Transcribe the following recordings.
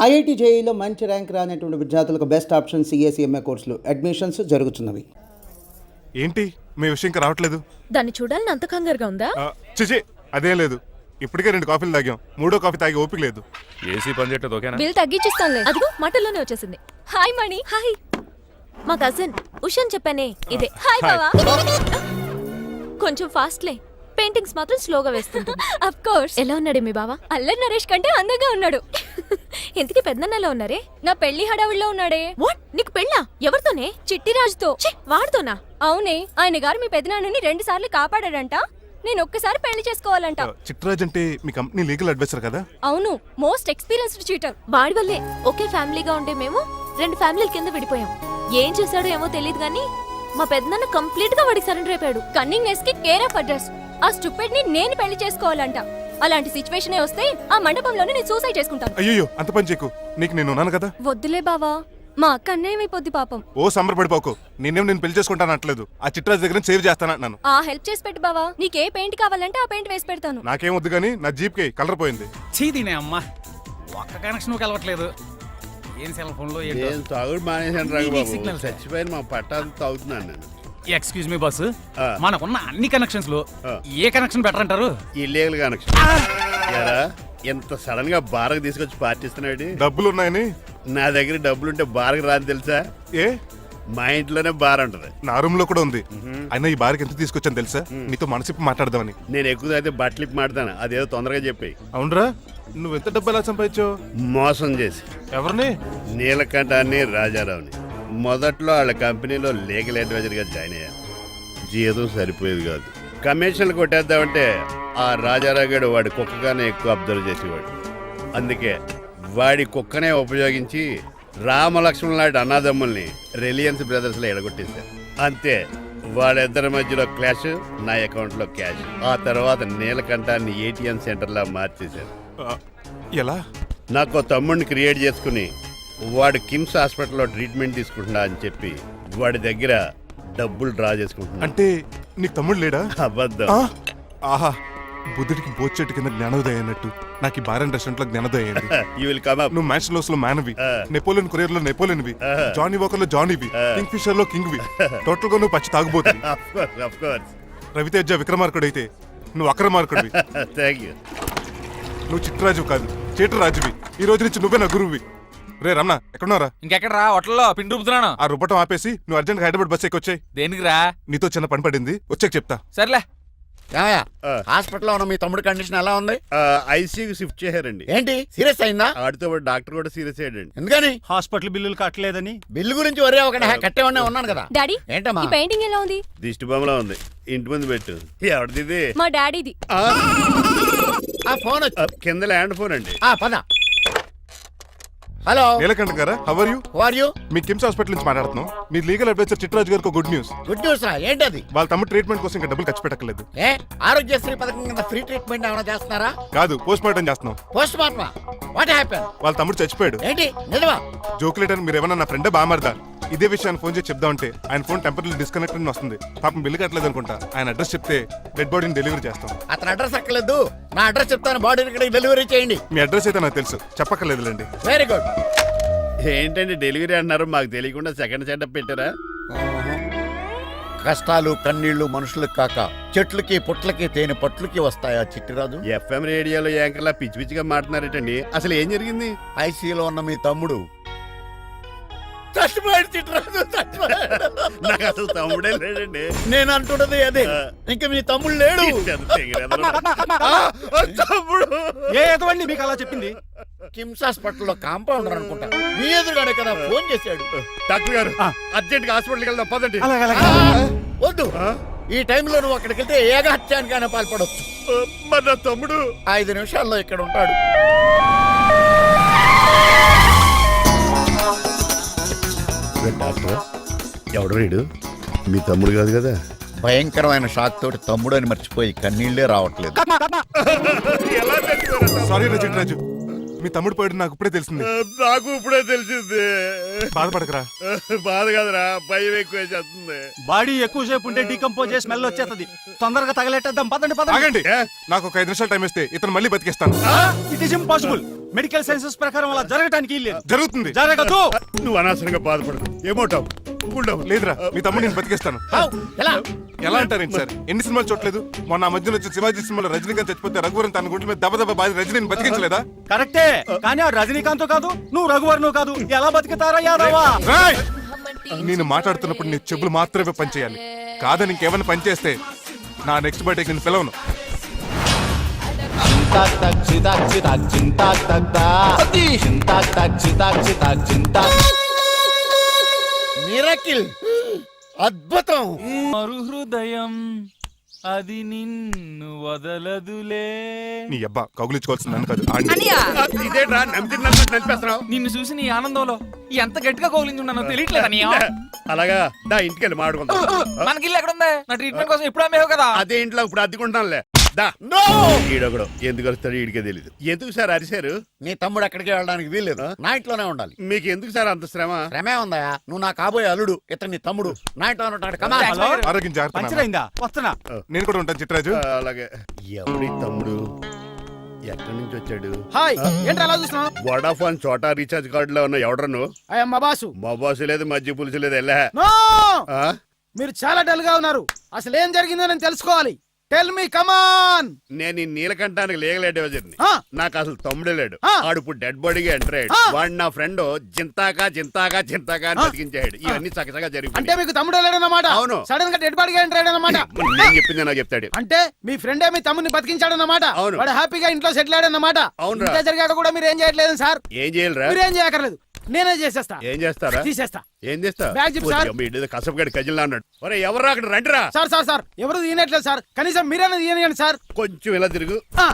IIT జేఈలో మంచి rank రానటువంటి విద్యార్థులకు బెస్ట్ ఆప్షన్ సిఎస్ఈఎంఏ కోర్సులు అడ్మిషన్స్ జరుగుతున్నవి. ఏంటి మీ విషయం ఇంకా రావట్లేదు? దాన్ని చూడాలని అంత కంగారుగా ఉందా? చిచి అదేం లేదు. ఇప్పటికే 2 కాఫీలు తాగాం, 3వ కాఫీ తాగి ఓపిక లేదు. ఏసీ పని చేయట్లేదు. ఓకేనా? బిల్ తగ్గించిస్తానులే. అదిగో మాటల్లోనే వచ్చేసింది. హాయ్ మణి. హాయ్. మా కజిన్ ఉషాన్ చెప్పానే ఇదే. హాయ్ బావా. కొంచెం ఫాస్ట్లే, పెయింటింగ్స్ మాత్రం స్లోగా వేస్తుంది. Of course. ఎలా ఉన్నాడే మీ బావా? అల్లరి నరేష్ కంటే అందంగా ఉన్నాడు. ఇంతకీ పెద్దన్న ఎలా ఉన్నారే? నా పెళ్లి హడావుల్లో ఉన్నాడే. వాట్? నీకు పెళ్ళా? ఎవరితోనే? చిట్టిరాజుతో. వాడితోనా? అవునే, ఆయన గారు మీ పెద్దనాన్నని 2 సార్లు కాపాడాడంట. నేను ఒక్కసారి పెళ్లి చేసుకోవాలంట. చిట్రాజ్ అంటే మీ కంపెనీ లీగల్ అడ్వైజర్ కదా? అవును, మోస్ట్ ఎక్స్పీరియన్స్డ్ చీటర్. వాడి వల్లే ఒకే ఫ్యామిలీగా ఉండే మేము 2 ఫ్యామిలీల కింద విడిపోయాం. ఏం చేశాడో ఏమో తెలియదు గానీ మా పెద్దనాన్న కంప్లీట్ గా వాడికి సరెండర్ అయిపోయాడు. కన్నింగ్నెస్ కి కేర్ ఆఫ్ అడ్రస్. ఆ స్టూపిడ్ ని నేను పెళ్లి చేసుకోవాలంట. అలాంటి సిచ్యువేషన్ వస్తే ఆ మండపంలోనే నేను సూసైడ్ చేసుకుంటాను. అయ్యో అంత పని చేయకు, నీకు నేను ఉన్నాను కదా. వద్దులే బావా, మా అక్క అన్యాయమైపోద్ది పాపం. ఓ సంబరపడిపోకు, నేను పెళ్లి చేసుకుంటాను అనట్లేదు. ఆ చిట్రాజ్ దగ్గర సేవ్ చేస్తానంటున్నాను. ఆ హెల్ప్ చేసి పెట్టు బావా. నీకే పెయింట్ కావాలంటే ఆ పెయింట్ వేసి పెడతాను. నాకేం వద్దు కానీ నా జీప్ కి కలర్ పోయింది. చీదీనే అమ్మా, ఒక్క కనెక్షన్ కలవట్లేదు. ఏం సెల్ ఫోన్ లో ఏం తాగుడు మానేసాను రాఘబాబు. సిగ్నల్ చచ్చిపోయిన మా పట్టాలు తాగుతున్నాను నేను. ఎక్స్క్యూజ్ మీ బాస్, మనకున్న అన్ని కనెక్షన్స్ లో ఏ కనెక్షన్ బెటర్ అంటారు? Illegal connection. ఎరా ఎంత సడన్ గా బారకు తీసుకొచ్చి పార్టీస్తున్నాడు. డబ్బులు ఉన్నాయని. నా దగ్గర డబ్బులుంటే బారకు రాని తెలుసా? ఏ మా ఇంట్లోనే బార్ ఉంటది. నా రూమ్ లో కూడా ఉంది. అయినా ఈ బార్కి ఎంత తీసుకొచ్చాను తెలుసా? నీతో మనసిప్పి మాట్లాడదామని. నేను ఎక్కువ అయితే బట్టలిప్పి మాడతాను, అదేదో తొందరగా చెప్పాయి. అవునరా, నువ్వు ఎంత డబ్బు ఎలా సంపాదించావు? మోసం చేసి. ఎవరిని? నీలకంఠాన్ని, రాజారావుని. మొదట్లో వాళ్ళ కంపెనీలో లీగల్ అడ్వైజర్ గా జాయిన్ అయ్యాను. జీతం సరిపోయేది కాదు. కమిషన్లు కొట్టేద్దామంటే ఆ రాజారావు గారు వాడి కుక్కగానే ఎక్కువ అబ్జర్వ్ చేసేవాడు. అందుకే వాడి కుక్కనే ఉపయోగించి రామలక్ష్మణ్ లాంటి అన్నదమ్ముల్ని రిలయన్స్ బ్రదర్స్ లో ఎడగొట్టేశారు. అంతే, వాళ్ళిద్దరి మధ్యలో క్లాష్, నా అకౌంట్ లో క్యాష్. ఆ తర్వాత నీలకంఠాన్ని ఏటీఎం సెంటర్ లా మార్చేశారు. ఎలా? నాకు తమ్ముడిని క్రియేట్ చేసుకుని వాడు కిమ్స్ హాస్పిటల్లో ట్రీట్మెంట్ తీసుకుంటున్నా అని చెప్పి వాడి దగ్గర డబ్బులు డ్రా చేసుకుంటున్నా. అంటే నీకు తమ్ముడు లేడా? అబద్ధం. ఆహా, బుద్ధుడికి బోచెట్టు కింద జ్ఞానోదయం అన్నట్టు నాకు ఈ బార్ అండ్ రెస్టారెంట్ లో జ్ఞానోదయం అయింది. You will come up. నువ్వు మ్యాన్షన్ లో మ్యాన్వి, నెపోలియన్ కొరియర్ లో నెపోలియన్వి, జానీ వాకర్ లో జానీవి, కింగ్ ఫిషర్ లో కింగ్వి. టోటల్ గా నువ్వు పచ్చి తాగుబోతుంది. Of course. రవితేజ విక్రమార్కుడు అయితే నువ్వు అక్రమార్కుడివి. Thank you. నువ్వు చిట్రాజు కాదు, చీటరాజువి. ఈ రోజు నుంచి నువ్వే నా గురువువి. రే రమణ, ఎక్కడున్నారా? ఇంకెక్కడరా, హోటల్లో పిండి రుబ్బుతున్నాను. ఆ రుబ్బటం ఆపేసి నువ్వు అర్జెంట్ హైదరాబాద్ బస్ ఎక్కి వచ్చాయి. దేనికిరా? నీతో చిన్న పని పడింది, వచ్చాక చెప్తా. సర్లే. హాస్పిటల్లో ఉన్న మీ తమ్ముడి కండిషన్ ఎలా ఉంది? ఐసీయూకి షిఫ్ట్ చేశారండి. ఏంటి, సీరియస్ అయిందా? ఆడితో పాటు డాక్టర్ కూడా సీరియస్ అయ్యాడండి. ఎందుకని? హాస్పిటల్ బిల్లులు కట్టలేదని. బిల్లు గురించి ఒరే ఒకటి కట్టేవాడినే ఉన్నాను కదా. డాడీ, ఏంటమ్మా ఈ పెయింటింగ్ ఎలా ఉంది? దిష్టి బొమ్మలా ఉంది, ఇంటి ముందు పెట్టు. ఎవరిది? మా డాడీది. ఆ ఫోన్ వచ్చి కింద ల్యాండ్ ఫోన్ అండి. పద. హలో, నీలకంఠ గారా, how are you? Who are you? మీ కిమ్స్ హాస్పిటల్ నుంచి మాట్లాడుతున్నాం. మీ లీగల్ అడ్వైజర్ చిట్రాజు గారికి గుడ్ న్యూస్. గుడ్ న్యూస్ రా, ఏంటది? వాళ్ళ తమ్ముడు ట్రీట్మెంట్ కోసం ఇంకా డబ్బులు ఖర్చు పెట్టలేదు. ఏ ఆరోగ్యశ్రీ పథకం కింద ఫ్రీ ట్రీట్మెంట్ ఏమైనా చేస్తున్నారా? కాదు, పోస్ట్ మార్టం చేస్తున్నాం. పోస్ట్ మార్టమా? What happen? వాళ్ళ తమ్ముడు చచ్చిపోయాడు. ఏంటి, నిజమా? జోకులేటని మీరు ఏమన్నా నా ఫ్రెండే బామారదా? ఇదే విషయాన్ని ఫోన్ చేసి చెప్దామంటే ఆయన ఫోన్ టెంపరీ డిస్కనెక్ట్ అని వస్తుంది. పాపం బిల్లు కట్టలేదు అనుకుంటా. ఆయన అడ్రస్ చెప్తే డెడ్ బాడీని డెలివరీ చేస్తాం. అతను అడ్రస్ అక్కర్లేదు, నా అడ్రస్ చెప్తాను, బాడీని ఇక్కడికి డెలివరీ చేయండి. మీ అడ్రస్ అయితే నాకు తెలుసు, చెప్పక్కర్లేదులేండి. Very good. ఏంటండి డెలివరీ అన్నారు, మాకు తెలియకుండా సెకండ్ సెటప్ పెట్టారా? కష్టాలు కన్నీళ్లు మనుషులకు కాక చెట్లకి పుట్లకి తేనె పట్లకి వస్తాయా చిట్టిరాజు? ఎఫ్ఎం రేడియోలో యాంకర్లా పిచ్చి పిచ్చిగా మాట్లాడారేటండి. అసలు ఏం జరిగింది? ఐసీయూలో ఉన్న మీ తమ్ముడు చచ్చిపోయాడు. చిట్టిరాజు చచ్చిపోయాడు. నాకు అసలు తమ్ముడే లేడండి. నేను అంటున్నది అదే, ఇంకా మీ తమ్ముడు లేడు. తమ్ముడు ఏ ఎదవండి మీకు అలా చెప్పింది? కిమ్స్ హాస్పిటల్లో కాంపౌండర్ అనుకుంటా, మీ ఎదురుగానే కదా ఫోన్ చేశాడు. డాక్టర్ గారు అర్జెంట్ గా హాస్పిటల్కి వెళ్దాం పదండి. వద్దు, ఈ టైంలో నువ్వు అక్కడికి వెళ్తే ఏకహత్యానికైనా పాల్పడవచ్చు. మరి నా తమ్ముడు 5 నిమిషాల్లో ఇక్కడ ఉంటాడు. డాక్టర్ ఎవడు రీడు? మీ తమ్ముడు కాదు కదా? భయంకరమైన షాక్ తోటి తమ్ముడు అని మర్చిపోయి కన్నీళ్లే రావట్లేదు. సారీ రా చిట్రాజు, మీ తమ్ముడు పోయాడు నాకు ఇప్పుడే తెలిసింది. నాకు ఇప్పుడే తెలిసింది. బాధపడకరా. బాధ కాదురా, భయం ఎక్కువ చేస్తుంది. బాడీ ఎక్కువసేపు ఉంటే డీకంపోజ్ చేసి స్మెల్ వచ్చేస్తుంది. తొందరగా తగలెట్టేద్దాం, పదండి పదండి. ఆగండి, నాకు ఒక 5 నిమిషాలు టైం ఇస్తే ఇతను మళ్ళీ బతికేస్తాను. It is impossible. Medical sciences ప్రకారం అలా జరగటానికి లేదు. జరుగుతుంది. జరగదు. నువ్వు అనవసరంగా బాధపడదు. ఏమోటావు ఉండవు. లేదురా, మీ తమ్ముడు నేను బతికేస్తాను. ఎలా ఎలా అంటారేంటి సార్? ఎన్ని సినిమాలు చూడలేదు? మొన్న ఆ మధ్యలో వచ్చిన శివాజీ సినిమాలో రజనీకాంత్ చచ్చిపోతే రఘువరన్ తన గుండె మీద దెబ్బ బాధి రజనీని బతికించలేదా? కరెక్టే, కానీ ఆ రజనీకాంత్ కాదు, నువ్వు రఘువర్ను కాదు. ఎలా బతుకుతారా యాదవా? రాయ్! నేను మాట్లాడుతున్నప్పుడు నీ చెవులు మాత్రమే పనిచేయాలి. కాదని ఇంకేమైనా పనిచేస్తే నా నెక్స్ట్ బర్త్డేకి నేను పిలవను. మిరకిల్, అద్భుతం. మరు హృదయం అది నిన్ను వదలదులే. నీ అబ్బా కౌగులించుకోవాల్సింది నన్ను కాదు, ఆడిని. ఇదేట్రా నమ్మినట్టు నడిపేస్తున్నావు? నిన్ను చూసి నీ ఆనందంలో ఎంత గట్టిగా కౌలించున్నానో తెలియట్లేదు అన్నయ్య. అలాగా దా ఇంటికెళ్ళి మాడుకుందాం. మనకి ఇల్లు ఎక్కడుంది? నా ట్రీట్మెంట్ కోసం ఎప్పుడు అమ్మేవు కదా. అదే ఇంట్లో ఇప్పుడు అద్దెకుంటానులే. దా ఈడొకడు ఎందుకు వస్తాడు ఈడికే తెలీదు. ఎందుకు సార్ అరిశారు? నీ తమ్ముడు ఎక్కడికి వెళ్ళడానికి వీల్లేదు, నా ఇంట్లోనే ఉండాలి. మీకు ఎందుకు సార్ అంత శ్రమ? శ్రమే ఉందయా, నువ్వు నా కాబోయే అల్లుడు, ఇతను నీ తమ్ముడు, నా ఇంట్లో ఉంటాడు. కమా హలో? ఆరోగ్యం జాగ్రత్త నాన్న. పంచరైందా? వస్తున్నా. నేను కూడా ఉంటాను చిట్రాజు. అలాగే. ఎవరి తమ్ముడు ఎక్కడి నుంచి వచ్చాడు? హాయ్, ఏంటి అలా చూస్తున్నావు? వడాఫోన్ చోటా రీఛార్జ్ కార్డులో ఉన్న ఎవడరా నువ్వు? మా బాసు. మా బాసు లేదు, మధ్య పులుసు లేదు. వెళ్ళా నో! మీరు చాలా డల్ గా ఉన్నారు. అసలు ఏం జరిగిందో నేను తెలుసుకోవాలి. టెల్ మీ, కమాన్. నేను ఈ నీలకంఠానికి లేగలేడు వజర్ని. ఆ. నాకు అసలు తమ్ముడే లేడు. ఆ. ఆడు ఇప్పుడు డెడ్ బాడీగా ఎంటర్ అయ్యాడు. ఆ. వాడు నా ఫ్రెండ్ జింతాకా జింతాకా జింతాకా అని బతికించాడు. ఇవన్నీ చక్కగా అంటే జరిగిపోయి. మీకు తమ్ముడు లేడన్నమాట. అవును. సడన్ గా డెడ్ బాడీగా ఎంటర్ అయ్యాడన్నమాట. నేను చెప్పింది నాకు చెప్తాడు. అంటే మీ ఫ్రెండే మీ తమ్ముని బతికించాడన్నమాట. అవును. వాడు హ్యాపీగా ఇంట్లో సెటిల్ అయ్యాడన్నమాట. అవునురా. ఇంత జరిగాక కూడా మీరు ఏం చేయట్లేదు సార్. ఏం చేయాలిరా? మీరేం చేయక్కర్లేదు, నేనే చేసేస్తా. ఏం చేస్తారా? తీసేస్తా. ఏం చేస్తా? బ్యాగ్ చెప్పు సార్. కసపగడి కజిల్లా అన్నాడు. ఒరే ఎవరు అక్కడ రండిరా. సార్ సార్ సార్, ఎవరు తీయనట్లేదు సార్. కనీసం మీరైనా తీయనియండి సార్. కొంచెం ఇలా తిరుగు. ఆ.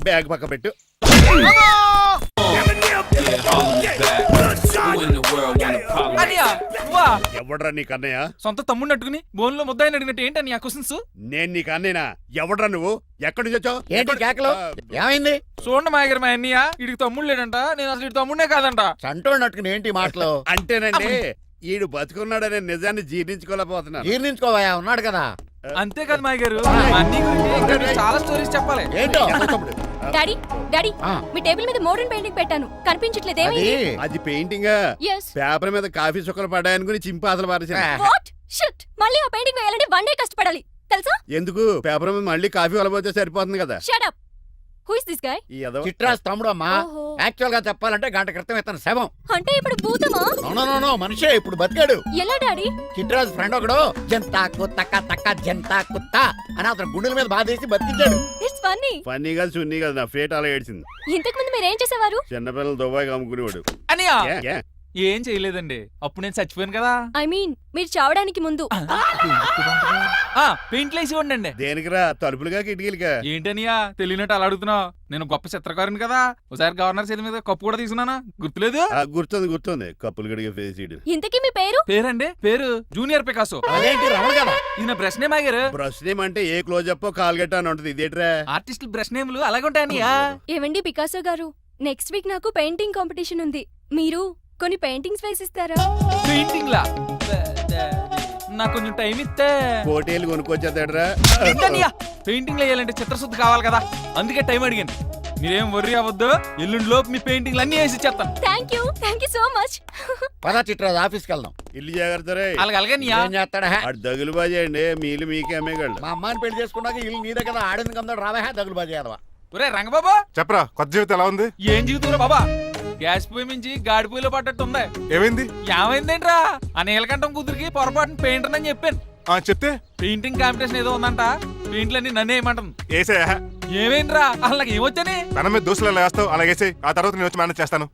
బ్యాగ్ పక్క పెట్టు. అన్నయ్య, నువ్వా? ఎవడ్రా నీకు అన్నయ్య? సొంత తమ్ముడిని అట్టుకుని బోన్లో ముద్దాయిని అడిగినట్టు ఏంటని ఆ క్వశ్చన్స్? నేను నీకు అన్నయ్యనా? ఎవడ్రా నువ్వు? ఎక్కడి నుంచి వచ్చావు? ఏంటి కేకలు? ఏమైంది? చూడండి మాయగారు, మా అన్నయ్య ఇడికి తమ్ముడు లేడంట. నేను అసలు ఇటు తమ్ముడే కాదంట. చంటోడు నట్టుకుని ఏంటి ఈ మాటలు? అంటేనండి ఈడు బతుకున్నాడనే నిజాన్ని జీర్ణించుకోలేకపోతున్నాను. జీర్ణించుకోవయా, ఉన్నాడు కదా. అంతేకాదు మాయగారు, మా అన్నయ్య గురించి ఇంకా మీకు చాలా స్టోరీస్ చెప్పాలి. ఏంటో తమ్ముడు. డాడీ డాడీ, ఆ. మీ టేబుల్ మీద మోడర్న్ పెయింటింగ్ పెట్టాను, కనిపించట్లేదు. అది ఏమైంది? అది పెయింటింగ్. Yes. పేపర్ మీద కాఫీ చుక్కలు పడ్డాయనుకుని చింపి అసలు పారేసాను. What? Shit! మళ్ళీ ఆ పెయింటింగ్ వేయాలంటే 1 day కష్టపడాలి తెలుసా? ఎందుకు? పేపర్ మీద మళ్ళీ కాఫీ వలపోతే సరిపోతుంది కదా. Shut up. Who is this guy? ఈ ఎదవ. చిట్రాజ్ తమ్ముడు అమ్మా. ఓహో. యాక్చువల్ గా చెప్పాలంటే గంట క్రితం ఇతను శవం. అంటే ఇప్పుడు భూతమా? నో మనిషే ఇప్పుడు బతికాడు. ఎలా డాడీ? చిట్రాజ్ ఫ్రెండ్ ఒకడు జంతా కుత్తక తక్క జంతా కుత్త అని అతను గుండెల మీద బాధేసి బతికించాడు. It's funny. ఫన్నీగా సున్నీ కదా, నా ఫేట్ అలా ఏడ్చింది. ఇంతకు ముందు మీరు ఏం చేసేవారు? చిన్నపిల్లలు దుబాయ్ అమ్ముకునేవాడు. అన్నయ్య ఏ, ఏ? ఏం చేయలేదండి, అప్పుడు నేను చచ్చిపోయాను కదా. ఐ మీన్ మీరు చావడానికి ముందు. పెయింట్లు వేసి ఉండండి. దేనికిరా? తలుపులుగా కిటికీలుగా? ఏంటనియా తెలియనట్టు అలా అడుగుతున్నావు? నేను గొప్ప చిత్రకారుని కదా. ఒకసారి గవర్నర్ చేతి మీద కప్పు కూడా తీసుకున్నానా, గుర్తులేదు? గుర్తుంది కప్పులు గడిగే ఫేస్ ఇడు. ఇంతకీ మీ పేరు? పేరండి, పేరు జూనియర్ పికాసో. అదేంటి రమణ కదా? ఇది నా బ్రష్ నేమ్ ఆగారు. బ్రష్ నేమ్ అంటే ఏ క్లోజ్ అప్ కాల్గట్ట అని ఉంటది. ఇదేట్రా? ఆర్టిస్టులు బ్రష్ నేమ్లు అలాగే ఉంటాయనియా. ఏవండి పికాసో గారు, నెక్స్ట్ వీక్ నాకు పెయింటింగ్ కాంపిటీషన్ ఉంది. మీరు కొన్ని పెయింటింగ్స్ వేసిస్తారా? పెయింటింగ్ లా నాకు కొంచెం టైం ఇస్తే. కోటేలు కొనుక్కొచ్చేదేట్రా? పెయింటింగ్ వేయాలంటే చిత్రశుద్ధి కావాలి కదా, అందుకే టైం అడిగాను. మీరేం వర్రీ అవ్వద్దు, ఎల్లుండి లోపు మీ పెయింటింగ్లు అన్ని వేసి ఇచ్చేస్తాను. Thank you so much. పదా చిట్రాజ్ ఆఫీస్కి వెళ్దాం. ఇల్లు జాగ్రత్త రే. అలాగే ఏం చేస్తాడా? ఆడు దగులు బాజీ అండి, మీలు మీకే అమ్మేగాళ్ళు. మా అమ్మాయిని పెళ్లి చేసుకున్నాక ఇల్లు నీదే కదా, ఆడింది కదా, రావా దగులు బాజీ అదవా. ఒరే రంగబాబా, చెప్పరా, కొత్త జీవితం ఎలా ఉంది? ఏం జీవితంలో బాబా, గ్యాస్ పొయ్యి మించి గాడి పొయ్యిలో పడ్డట్టు ఉంది. ఏమైంది? ఏమైందేంట్రా, ఆ నీలకంఠం కూతురికి పొరపాటున పెయింటర్ అని చెప్పాను. చెప్తే పెయింటింగ్ కాంపిటీషన్ ఏదో ఉందంట, పెయింట్లన్నీ నన్ను ఏమంటుంది. ఏసే ఏమైందిరా, అసలు నాకు ఏమొచ్చని? తన మీద దోశలు ఎలా వేస్తావు అలాగేసే, ఆ తర్వాత నేను వచ్చి మేనేజ్ చేస్తాను.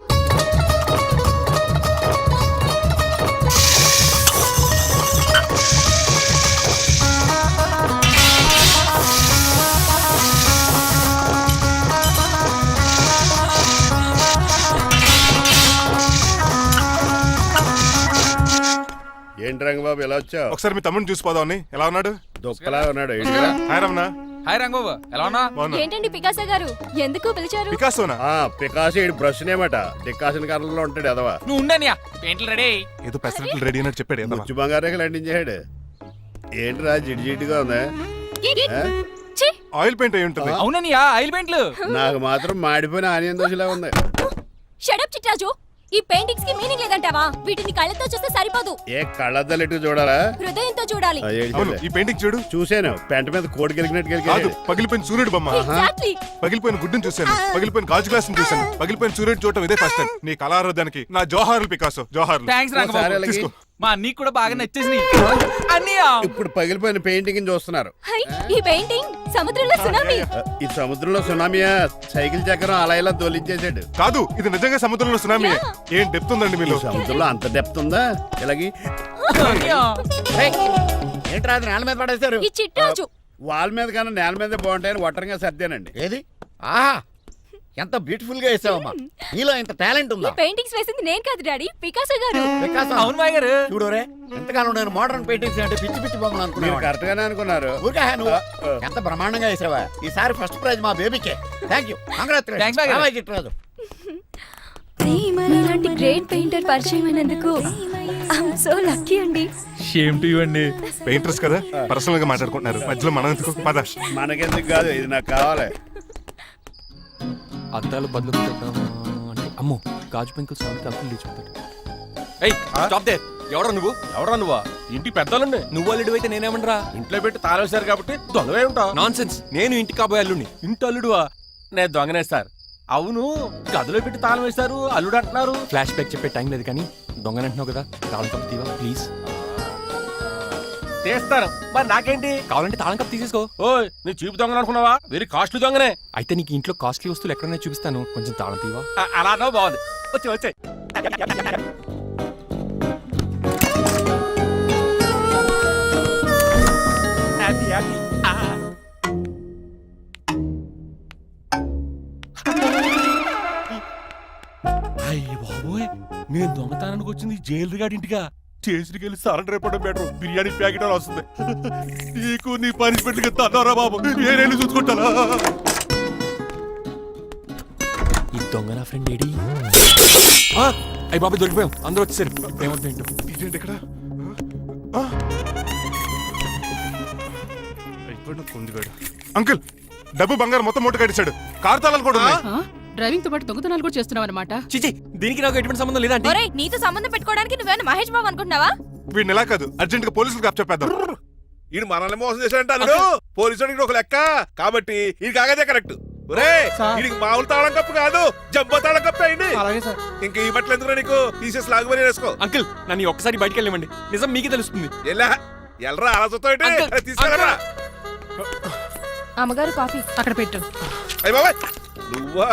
ఏంటి రంగబాబు ఎలా వచ్చావు? ఒకసారి మీ తమ్ముడిని చూసిపోదామని. ఎలా ఉన్నాడు? దుప్పలా ఉన్నాడు. హాయ్ రమణ. హాయ్ రంగబాబు, ఎలా ఉన్నా? బాగున్నా. ఏంటండి పికాసో గారు, ఎందుకు పిలిచారు? పికాసోనా? పికాసి బ్రష్ నేమట, డికాషన్ కర్రలో ఉంటాడు ఎదవా. నువ్వు ఉండనియా, పెయింట్లు రెడీ. ఏదో పెసరట్లు రెడీ అయినట్టు చెప్పాడు ఏదమ్మా. ముచ్చు బంగారేకలు అంటించాడు. ఏంట్రా జిడ్జిడ్డుగా ఉందా? ఆ? ఛీ! ఆయిల్ పెయింట్ అయి ఉంటుంది. అవుననియా, ఆయిల్ పెయింట్లు. నాకు మాత్రం మాడిపోయిన ఆనియన్ దోశలా ఉంది. షడప్ చిట్రాజు, ఈ పెయింటింగ్స్ కి మీనింగ్ లేదంటావా? వీటిని కళ్ళతో చూస్తే సరిపోదు, ఏ కళ్ళద్దలెట్టు చూడాలా? హృదయంతో చూడాలి. ఆ, ఏంటి అవును చూడలే? ఈ పెయింటింగ్ చూడు. చూశాను, పెంట మీద కోడి గెలిగినట్టు కాదు, గెలిగాడు. పగిలిపోయిన సూర్యుడు బొమ్మ, Exactly. పగిలిపోయిన గుడ్డును చూశాను, పగిలిపోయిన గాజు గ్లాస్ చూశాను, పగిలిపోయిన సూర్యుడు చూడటం ఇదే ఫస్ట్ టైం. నీ కళారోధానికి నా జోహార్లు పికాసో, జోహార్లు. థ్యాంక్స్ ఒకసారి రంగబాబు. అలాగే. తీసుకో. మా అన్నీకి కూడా బాగా నచ్చేసినాయి అన్నయ్య. ఇప్పుడు పగిలిపోయిన పెయింటింగ్ చూస్తున్నారు. హై, ఈ పెయింటింగ్ సముద్రంలో సునామీ. ఈ సముద్రంలో సునామియా? సైకిల్ చక్రం అలా ఇలా దొలించేసాడు. కాదు, ఇది నిజంగా సముద్రంలో సునామీ. ఏం డెప్త్ ఉందండి మీలో. సముద్రంలో అంత డెప్త్ ఉందా? ఇలాగి అన్నయ్య. ఏంట్రా అది నేల మీద పడేశారు? ఈ చిట్రాజు వాల్ మీద కన్నా నేల మీద బాగుంటాయని ఒట్టరంగా సర్దానండి. ఏది? ఆహా, ఎంత బ్యూటిఫుల్ గా వేసావమ్మా. నీలో ఇంత టాలెంట్ ఈ ఉందా? పెయింటింగ్స్ వేసింది నేను కాదు డాడీ, పికాసో గారు. వికాసం. అవును మాయ గారు. చూడురే, ఎంతకాలం నేను మోడర్న్ పెయింటింగ్స్ అంటే పిచ్చి పిచ్చి బొమ్మలు మీరు అనుకున్నాను. కరెక్ట్ గానే అనుకున్నారు. ఊరికే నువ్వు ఎంత బ్రహ్మాండంగా వేసావా. ఈసారి ఫస్ట్ ప్రైజ్ మా బేబీకే. థ్యాంక్ యూ, Thanks, బాయ్ గారు. కంగ్రాచులేషన్ చిట్రాజు. ఇలాంటి గ్రేట్ పెయింటర్ పరిచయం అయినందుకు ఐఎమ్ సో లక్కీ అండి. షేమ్ టు యు అండి. పెయింటర్స్ కదా, పర్సనల్ గా మాట్లాడుకుంటున్నారు, మధ్యలో మనం ఎందుకు? పద. మనకెందుకు కాదు, ఇది నాకు కావాలి. అద్దాలు బదులు అంటే అమ్మో గాజు పెంకులు సౌండ్ తలుపులు లేచిపోతాడు. ఏయ్ స్టాప్ దే. ఎవరా నువ్వు? ఎవరా నువ్వా? ఇంటి పెద్దలండి. నువ్వు అల్లుడు అయితే నేనేమనరా? ఇంట్లో పెట్టి తాళేశారు కాబట్టి దొంగవే ఉంటా. Non sense. నేను ఇంటి కాబోయే అల్లుడిని. ఇంటి అల్లుడువా? నేను దొంగనే సార్. అవును, గదిలో పెట్టి తాళం వేశారు, అల్లుడు అంటున్నారు. ఫ్లాష్ బ్యాక్ చెప్పే టైం లేదు కానీ దొంగనంటున్నావు కదా, తాళం కప్పు తీవా ప్లీజ్. తీస్తాను, మరి నాకేంటి? కావాలంటే తాళం కప్పు తీసేసుకో. ఓయ్, నీ చీపు దొంగను అనుకున్నావా? వెరీ కాస్ట్లీ దొంగనే. అయితే నీకు ఇంట్లో కాస్ట్లీ వస్తువులు ఎక్కడైనా చూపిస్తాను, కొంచెం తాళం తీవా. అలా అన్నావు, బాగుంది. వచ్చే వచ్చే. Happy happy. అయ్య బాబోయ్, నేను దొంగతనానికి వచ్చింది జైలు గాడి ఇంటిగా. చేసికి వెళ్ళి సరెండర్ అయిపోవడం బెటర్. బిర్యానీ ప్యాకెట్ అని వస్తుంది. నీకు నీ పనిష్మెంట్ తన్నారా బాబు, నేనేళ్ళు చూసుకుంటానా? ఈ దొంగ నా ఫ్రెండ్ ఏడి? అయ్యి బాబు దొరికిపోయాం, అందరూ వచ్చేసారు. ఇప్పుడు ఏమవుతుంది ఏంటో. ఇదేంటి ఇక్కడ? అయిపోయిన కుందిగాడు. అంకుల్, డబ్బు బంగారం మొత్తం మూట కట్టించాడు. కారు తాళాలు కూడా ఉన్నాయి. డ్రైవింగ్ తో పాటు దొంగతనాలు కూడా చేస్తున్నావు అనమాట. చిచి, దీనికి నాకు ఎటువంటి సంబంధం లేదంటే. ఒరేయ్, నీతో సంబంధం పెట్టుకోవడానికి నువ్వేనా మహేష్ బాబు అనుకుంటున్నావా? వీడిని ఎలా కాదు, అర్జెంట్ గా పోలీసులకు అప్పచెప్పేద్దాం. ఈడు మనల్ని మోసం చేశాడంటారు. పోలీసుడికి ఒక లెక్క కాబట్టి ఇది కాగదే కరెక్ట్. వీడికి మామూలు తాళం కప్పు కాదు, జంబో తాళం కప్పు అయింది. ఇంకా ఈ బట్టలు ఎందుకు నీకు? తీసేసి లాగుమని వేసుకో. అంకుల్, నన్ను ఒక్కసారి బయటికి వెళ్ళమండి, నిజం మీకే తెలుస్తుంది. ఎల్రా అలా చూస్తావు అంకుల్, తీసుకెళ్ళరా. అమ్మగారు కాఫీ అక్కడ పెట్టు. అయ్య బాబాయ్, నువ్వా?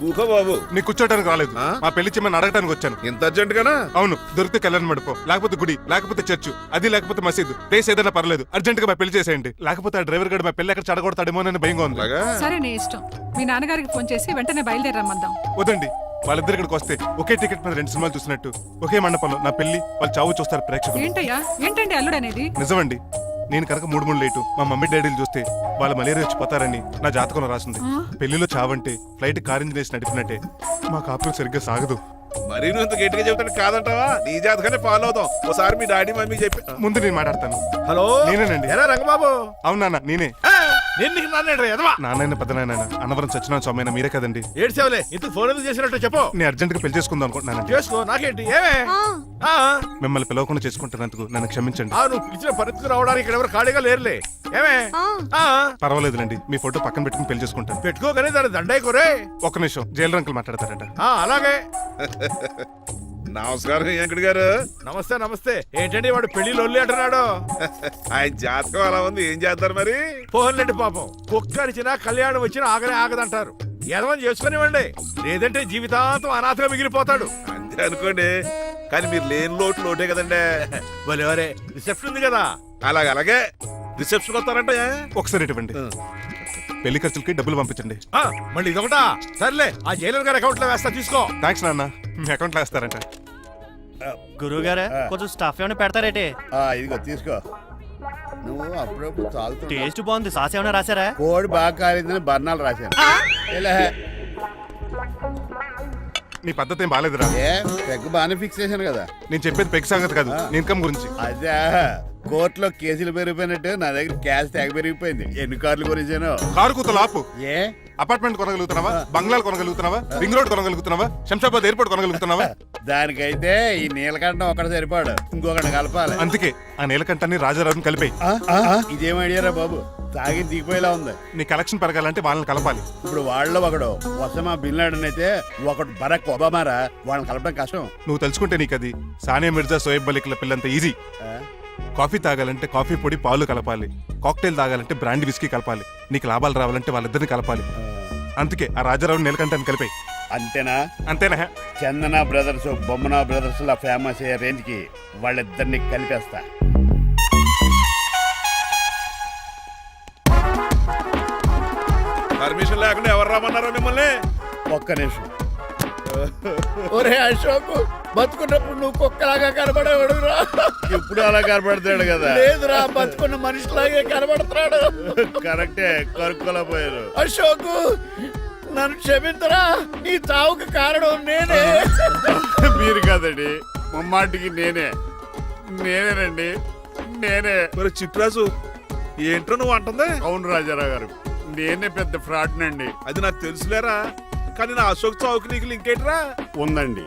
కూకో బాబు. నీకు కూర్చోటానికి రాలేదు, మా పెళ్లి చెమ్మని అడగటానికి వచ్చాను. ఇంత అర్జెంట్ గానా? అవును, దొరికితే కళ్యాణ మండపం, లేకపోతే గుడి, లేకపోతే చర్చ్, అది లేకపోతే మసీదు, ప్లేస్ ఏదైనా పర్లేదు, అర్జెంట్ గా మా పెళ్లి చేసేయండి. లేకపోతే ఆ డ్రైవర్ గడు మా పెళ్లి ఎక్కడ చెడగొడతాడేమోనని భయంగా ఉంది. సరే నీ ఇష్టం. మీ నాన్నగారికి ఫోన్ చేసి వెంటనే బయలుదేరమ్మందాం. వదండి, వాళ్ళిద్దరు ఇక్కడికి వస్తే ఒకే టికెట్ మీద 2 సినిమాలు చూసినట్టు, ఒకే మండపంలో నా పెళ్లి, వాళ్ళ చావు చూస్తారు ప్రేక్షకులు. ఏంటయ్యా, ఏంటండి అల్లుడు అనేది? నిజమండి, నేను కనుక 3 లేటు మా మమ్మీ డాడీలు చూస్తే వాళ్ళ మలేరియా వచ్చిపోతారని నా జాతకంలో రాసింది. పెళ్లిలో చావంటే ఫ్లైట్ కార్ ఇంజిన్ వేసి నడిపినట్టే. మా కాపురం సరిగ్గా సాగదు. మరి నువ్వు ఇంత గట్టిగా చెబుతాడు కాదంటావా? నీ జాతకానే ఫాలో అవుతాం. ఒకసారి మీ డాడీ మమ్మీ చెప్పి. ముందు నేను మాట్లాడతాను. హలో, నేనేనండి. ఎలా రంగబాబు? అవునా, నేనే. నేను నీకు నాన్న ఎదవా? నాన్న పెద్దనాయన అన్నవరం సత్యనారాయణ స్వామి అయినా మీరే కదండి. ఏడ్చావులే, ఇంతకు ఫోన్ ఎందుకు చేసినట్టు చెప్పు. నేను అర్జెంట్ గా పెళ్లి చేసుకుందాం అనుకుంటున్నానండి. చేసుకో, నాకేంటి? ఏమే? మిమ్మల్ని పిలవకుండా చేసుకుంటున్నందుకు నన్ను క్షమించండి. నువ్వు పిలిచిన పరిస్థితి రావడానికి ఇక్కడ ఎవరు ఖాళీగా లేరులే. ఏమే? పర్వాలేదులేండి, మీ ఫోటో పక్కన పెట్టుకుని పెళ్లి చేసుకుంటాను. పెట్టుకోగానే దాని దండాయి కొరే. ఒక్క నిమిషం, జైలు రంకులు మాట్లాడతారట. అలాగే. నమస్కారం వెంకట గారు. నమస్తే నమస్తే. ఏంటండి వాడు పెళ్లి లొల్లి అంటున్నాడు? ఆయన జాతకం అలా ఉంది, ఏం చేస్తారు మరి? పోన్లేండి పాపం, కుక్క అరిచినా కళ్యాణం వచ్చినా ఆగనే ఆగదంటారు. ఎదవని చేసుకునివ్వండి, లేదంటే జీవితాంతం అనాథగా మిగిలిపోతాడు. అంతే అనుకోండి, కానీ మీరు లేని లోటే కదండి. వరే రిసెప్షన్ ఉంది కదా. అలాగే రిసెప్షన్ వస్తారంట. ఒకసారి ఇటువంటి పెళ్లి ఖర్చులకి డబ్బులు పంపించండి. మళ్ళీ ఇదొకటా? సర్లే, ఆ జైలర్ గారి అకౌంట్ లో వేస్తా, తీసుకో. థ్యాంక్స్ నాన్న, మీ అకౌంట్ లో వేస్తారంట. గురువు గారు కొంచెం స్టఫ్ ఏమైనా పెడతారేటే? ఇదిగో తీసుకో. నువ్వు అప్పుడప్పుడు చాలుతూ టేస్ట్ బాగుంది. సాస్ ఏమైనా రాశారా? కోడి బాగా కాలిందని బర్ణాలు రాశాను. ఇలా నీ పద్ధతి ఏం బాగాలేదురా. పెగ్ బాగానే ఫిక్స్ చేశాను కదా. నేను చెప్పేది పెగ్ సంగతి కాదు, ఇన్కమ్ గురించి. అదే కోర్టులో కేసులు పెరిగిపోయినట్టు నా దగ్గర క్యాష్ తెగ పెరిగిపోయింది. ఎన్ని కార్లు గురించాను. కారు కూతలు ఆపు. ఏ అపార్ట్మెంట్ కొనగలుగుతున్నావా, బంగ్లాలు కొనగలుగుతున్నావా, రింగ్ రోడ్ కొనగలుగుతున్నావా, శంషాబాద్ ఎయిర్పోర్ట్ కొనగలుగుతున్నావా? దానికైతే ఈ నీలకంఠం ఒకటి సరిపాడు, ఇంకొకటి కలపాలి. అందుకే ఆ నీలకంఠాన్ని రాజారావుని కలిపాయి. ఇదేం ఐడియారా బాబు, తాగి దిగిపోయేలా ఉంది. నీ కలెక్షన్ పెరగాలంటే వాళ్ళని కలపాలి. ఇప్పుడు వాళ్ళలో ఒకడు ఒసమా బిన్ లాడెన్ అయితే ఒకడు బరాక్ ఒబామారా, వాళ్ళని కలపడం కష్టం. నువ్వు తెలుసుకుంటే నీకు అది సానియా మిర్జా, సోయబ్ మలిక్ల పిల్లంత ఈజీ. కాఫీ తాగాలంటే కాఫీ పొడి పాలు కలపాలి, కాక్టైల్ తాగాలంటే బ్రాండ్ విస్కీ కలపాలి, నీకు లాభాలు రావాలంటే వాళ్ళిద్దరిని కలపాలి. అందుకే ఆ రాజారావు నీలకంఠాన్ని కలిపాయి. అంతేనా? అంతేనా? చందన బ్రదర్స్, బొమ్మన బ్రదర్స్ లా ఫేమస్ అయ్యే రేంజ్ కి వాళ్ళిద్దరిని కలిపేస్తా. పర్మిషన్ లేకుండా ఎవరు రమ్మన్నారో మిమ్మల్ని? ఒక్క నిమిషం. ఒరే అశోక్, బతుకున్నప్పుడు నువ్వు కుక్కలాగా కనబడేవాడురా. ఇప్పుడు అలా కనపడతాడు కదా. లేదురా, బతుకున్న మనిషిలాగే కనబడుతున్నాడు. కరెక్టే, కరుక్కోలా పోయారు. అశోక్, నన్ను క్షమించరా, నీ చావుకి కారణం నేనే. మీరు కాదండి, ముమ్మాటికి నేనేనండి, నేనే. మరి చిట్రాజు ఏంటో నువ్వు అంటుంది? అవును రాజారావు గారు, నేనే పెద్ద ఫ్రాడ్ నండి. అది నాకు తెలుసులేరా, కానీ నా అశోక్ చావుకి నీకు లింక్ ఏంట్రా? ఉందండి,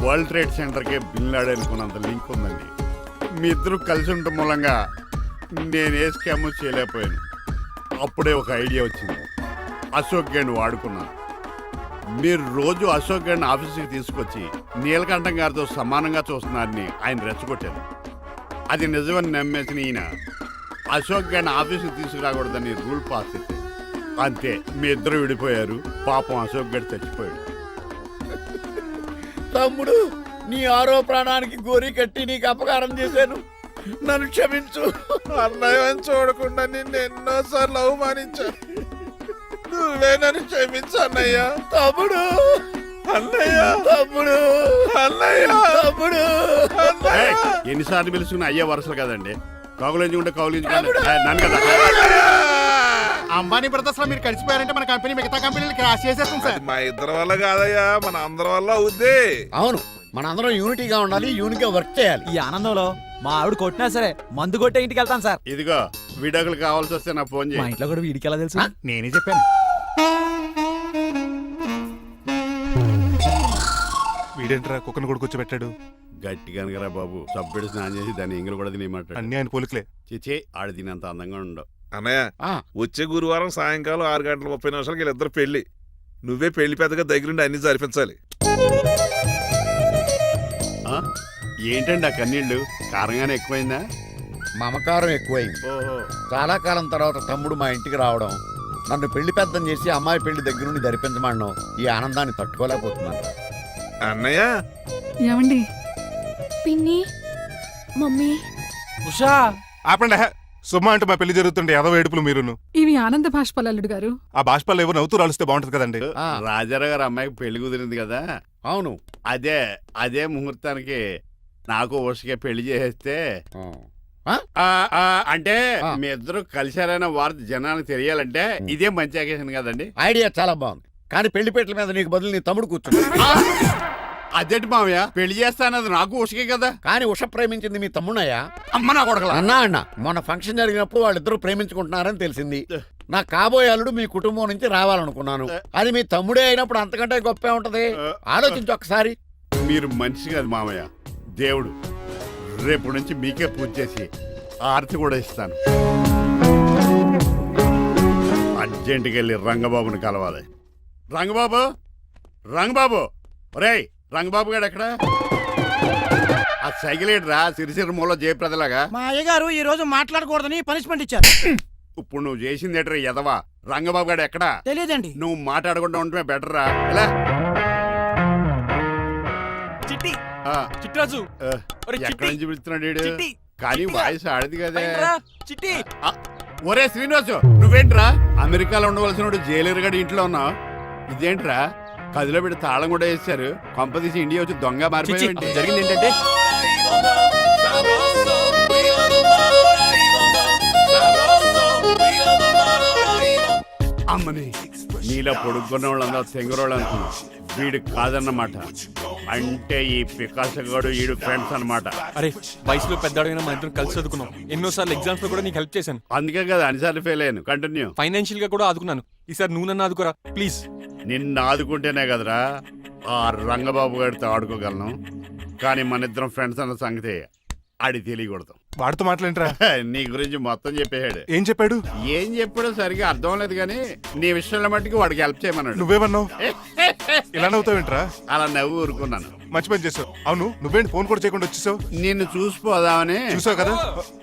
వరల్డ్ ట్రేడ్ సెంటర్ కే బిన్ లాడెన్ అనుకున్నంత లింక్ ఉందండి. మీ ఇద్దరు కలిసి ఉండటం మూలంగా నేను ఏ స్కామ్ చేయలేకపోయాను. అప్పుడే ఒక ఐడియా వచ్చింది, అశోక్ గేణ్ వాడుకున్నాను. మీరు రోజు అశోక్ గేణ్ ఆఫీస్కి తీసుకొచ్చి నీలకంఠం గారితో సమానంగా చూస్తున్నారని ఆయన రెచ్చగొట్టారు. అది నిజమని నమ్మేసిన ఈయన అశోక్ గేణ్ ఆఫీస్కి తీసుకురాకూడదని రూల్ పాస్ చేశారు. అంతే, మీ ఇద్దరు విడిపోయారు. పాపం అశోక్ గేణ్ చచ్చిపోయాడు. తమ్ముడు, నీ ఆరో ప్రాణానికి గోరి కట్టి నీకు అపకారం చేశాను, నన్ను క్షమించు. అన్నయ్య చూడకుండా నిన్ను ఎన్నోసార్లు అవమానించాను, నువ్వే నన్ను క్షమించు అన్నయ్య. తమ్ముడు, అన్నయ్య, తమ్ముడు, అన్నయ్య, తమ్ముడు. ఏయ్, ఎన్నిసార్లు పిలుచుకున్న అయ్యే వరుసలు కదండి. కౌగులించుకుంటే కౌగులించుకోండి. నన్ను కదా. అంబానీ బ్రదర్స్ లో మీరు కలిసిపోయారంటే మన కంపెనీ మిగతా కంపెనీలు క్రాష్ చేసేస్తుంది సార్. అది మా ఇద్దరి వల్ల కాదయ్యా, మన అందరి వల్ల అవుద్ది. అవును, మనందరం యూనిటీగా ఉండాలి, యూనిట్గా వర్క్ చేయాలి. ఈ ఆనందంలో మా ఆవిడ కొట్టినా సరే మందు కొట్టే ఇంటికి వెళ్తాను సార్. ఇదిగో విడాకులు కావాల్సి వస్తే నాకు ఫోన్ మా చేయి. ఇంట్లో కూడా వీడికి ఎలా తెలుసు? నేనే చెప్పాను. వీడేంట్రా కుక్కను కూడా కూర్చోబెట్టాడు? గట్టిగా అనగరా బాబు, సబ్బెడు స్నానం చేసి దాన్ని ఎంగిలి కూడా తినేయమంటాడు. అన్ని ఆయన పోలికలే. చిచే, ఆడ తినంత అందంగా ఉండవు. అన్నయ్య, వచ్చే గురువారం సాయంకాలం 6:30 వీళ్ళిద్దరు పెళ్లి. నువ్వే పెళ్లి పెద్దగా దగ్గరుండి అన్ని జరిపించాలి. ఏంటండి ఆ కన్నీళ్ళు? కారంగానే ఎక్కువైందా? మమకారం ఎక్కువైంది. ఓహో, చాలా కాలం తర్వాత తమ్ముడు మా ఇంటికి రావడం, నన్ను పెళ్లి పెద్దం చేసి అమ్మాయి పెళ్లి దగ్గర నుండి ధరిపించమనడం, ఈ ఆనందాన్ని తట్టుకోలేకపోతున్నాను. అన్నయ్య, ఏమండి, పిన్ని, మమ్మీ, ఉషా, ఆపండి. సుమా అంటే మా పెళ్లి జరుగుతుంటే ఎదవ ఏడుపులు మీరును. ఇవి ఆనంద భాష్పాలు అల్లుడు గారు. ఆ బాష్పాలు ఏవో నవ్వుతూ రాలిస్తే బాగుంటది కదండి. రాజారావు గారు అమ్మాయికి పెళ్లి కుదిరింది కదా. అవును, అదే ముహూర్తానికి నాకు ఉషకే పెళ్లి చేసేస్తే, అంటే మీ ఇద్దరు కలిశారైన వార్త జనానికి తెలియాలంటే ఇదే మంచి అకేషన్ కదండి. ఐడియా చాలా బాగుంది, కానీ పెళ్లిపేటల మీద నీకు బదులు నీ తమ్ముడు కూర్చుంది. అదేంటి మామయ్య, పెళ్లి చేస్తానది నాకు ఉషకే కదా. కానీ ఉష ప్రేమించింది మీ తమ్ముడయ్యా. అమ్మ నా కొడకలా. అన్నా మొన్న ఫంక్షన్ జరిగినప్పుడు వాళ్ళిద్దరూ ప్రేమించుకుంటున్నారని తెలిసింది. నా కాబోయే అల్లుడు మీ కుటుంబం నుంచి రావాలనుకున్నాను. అది మీ తమ్ముడే అయినప్పుడు అంతకంటే గొప్పే ఉంటది. ఆలోచించి ఒక్కసారి. మీరు మనిషి కాదు మామయ్య, దేవుడు. రేపు నుంచి మీకే పూజ చేసి ఆర్తి కూడా ఇస్తాను. అర్జెంటుకి వెళ్ళి రంగబాబుని కలవాలి. రంగబాబు ఒరేయ్, రంగబాబు గారు ఎక్కడ? ఆ సైకిల్ రా సిరిసిరి మూల జయప్రదలాగా. మా అయ్యగారు ఈ రోజు మాట్లాడకూడదని పనిష్మెంట్ ఇచ్చారు. ఇప్పుడు నువ్వు చేసింది ఎట్రా ఎదవా? రంగబాబు గారు ఎక్కడా? తెలియదండి. నువ్వు మాట్లాడకుండా ఉంటే బెటర్ రా. ఎలా చిట్టి, చిట్రాజు, ఎక్కడి నుంచి పిలుస్తున్నాడు వీడు? చిట్టి, కానీ వాయిస్ ఆడది కదా. చిట్టి, ఒరే శ్రీనివాసు, నువ్వేంట్రా అమెరికాలో ఉండవలసిన జైలర్ గడి ఇంట్లో ఉన్నావు? ఇదేంట్రా కదిలో పెట్టి తాళం కూడా వేశారు. కొంపదీసి ఇండియా వచ్చి దొంగ మారిపోయింది. జరిగింది ఏంటంటే అమ్మని నీలో పొడుక్కున్న వాళ్ళందరూ తెంగరోళ్ళు అనుకున్నా. వీడు కాదన్నమాట. అంటే ఈ పికాసో గడు ఈడు ఫ్రెండ్స్ అన్నమాట. అరే వయసులో పెద్దవాడైనా మన ఇద్దరం కలిసి చదువుకున్నాం. ఎన్నోసార్లు ఎగ్జామ్స్ లో కూడా నీకు హెల్ప్ చేశాను. అందుకే కదా అన్నిసార్లు ఫెయిల్ అయ్యాను. కంటిన్యూ. ఫైనాన్షియల్ గా కూడా ఆదుకున్నాను. ఈసారి నువ్వు నన్ను ఆదుకోరా ప్లీజ్. నిన్ను ఆదుకుంటేనే కదరా ఆ రంగబాబు గారితో ఆడుకోగలను. కానీ మన ఇద్దరం ఫ్రెండ్స్ అన్న సంగతి ఆడి తెలియకూడదు. వాడితో మాట్లాడరా? నీ గురించి మొత్తం చెప్పేశాడు. ఏం చెప్పాడు? ఏం చెప్పాడో సరిగా అర్థం లేదు కానీ నీ విషయంలో మట్టుకు వాడికి హెల్ప్ చేయమన్నాడు. నువ్వేమన్నావు? ఇలా నవ్వుతావేంట్రా? అలా నవ్వు ఊరుకున్నాను. మంచి పని చేసావు. అవును, నువ్వేంటి ఫోన్ కూడా చేయకుండా వచ్చేసావు? నిన్ను చూసిపోదామని. చూసావు కదా,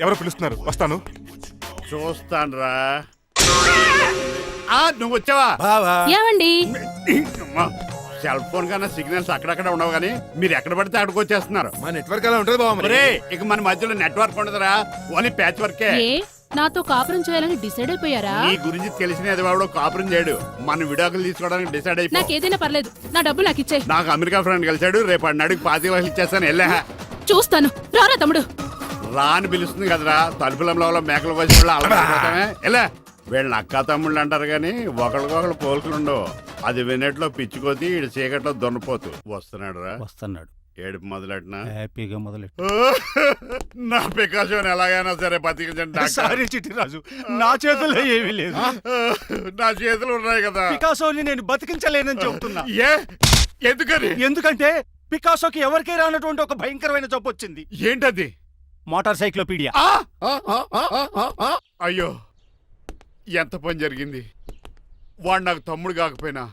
ఎవరో పిలుస్తున్నారు, వస్తాను. చూస్తానురా. నువ్వు వచ్చావా? ఏమండి? సెల్ ఫోన్ కన్నా సిగ్నల్స్ అక్కడక్కడ ఉండవు కానీ మీరు ఎక్కడ పడితే అక్కడికి వచ్చేస్తున్నారు. మా నెట్వర్క్ అలా ఉంటుంది బాబు. ఇక మన మధ్యలో నెట్వర్క్ ఉండదురా, ఓన్లీ ప్యాచ్ వర్కే. నాతో కాపురం చేయాలని డిసైడ్ అయిపోయారా? నీ గురించి తెలిసినది వాడు కాపురం చేయడు. మన విడాకులు తీసుకోవడానికి డిసైడ్ అయిపో. నాకేదైనా పర్లేదు, నా డబ్బు నాకు ఇచ్చే. నాకు అమెరికా ఫ్రెండ్ కలిశాడు, రేపు అడిగి 25,000 ఇచ్చేస్తాను. వెళ్ళా చూస్తాను, రారా తమ్ముడు. రా అని పిలుస్తుంది కదరా, తలుపులంలో మేకలు వచ్చి అలవాటమే. వెళ్ళా. వీళ్ళని అక్క తమ్ముళ్ళు అంటారు కానీ ఒకరికొకరు పోల్చులు ఉండవు. అది వినట్లో పిచ్చుకోతి, ఇటు చీకట్లో దొన్నపోతు. వస్తున్నాడు రా. వస్తున్నాడు. ఏడుపు మొదలెట్నా? హ్యాపీగా మొదలెట్టు. నా పికాసోని ఎలాగైనా సరే బతికించండి. సారీ చిట్టిరాజు, నా చేతుల్లో ఏమీ లేదు. నా చేతులు ఉన్నాయి కదా. పికాసోని నేను బతికించలేనని చెబుతున్నా. ఎందుకని? ఎందుకంటే పికాసోకి ఎవరికీ రానటువంటి ఒక భయంకరమైన జబ్బు వచ్చింది. ఏంటది? Motor cyclopaedia. అయ్యో, ఎంత పని జరిగింది. వాడు నాకు తమ్ముడు కాకపోయినా,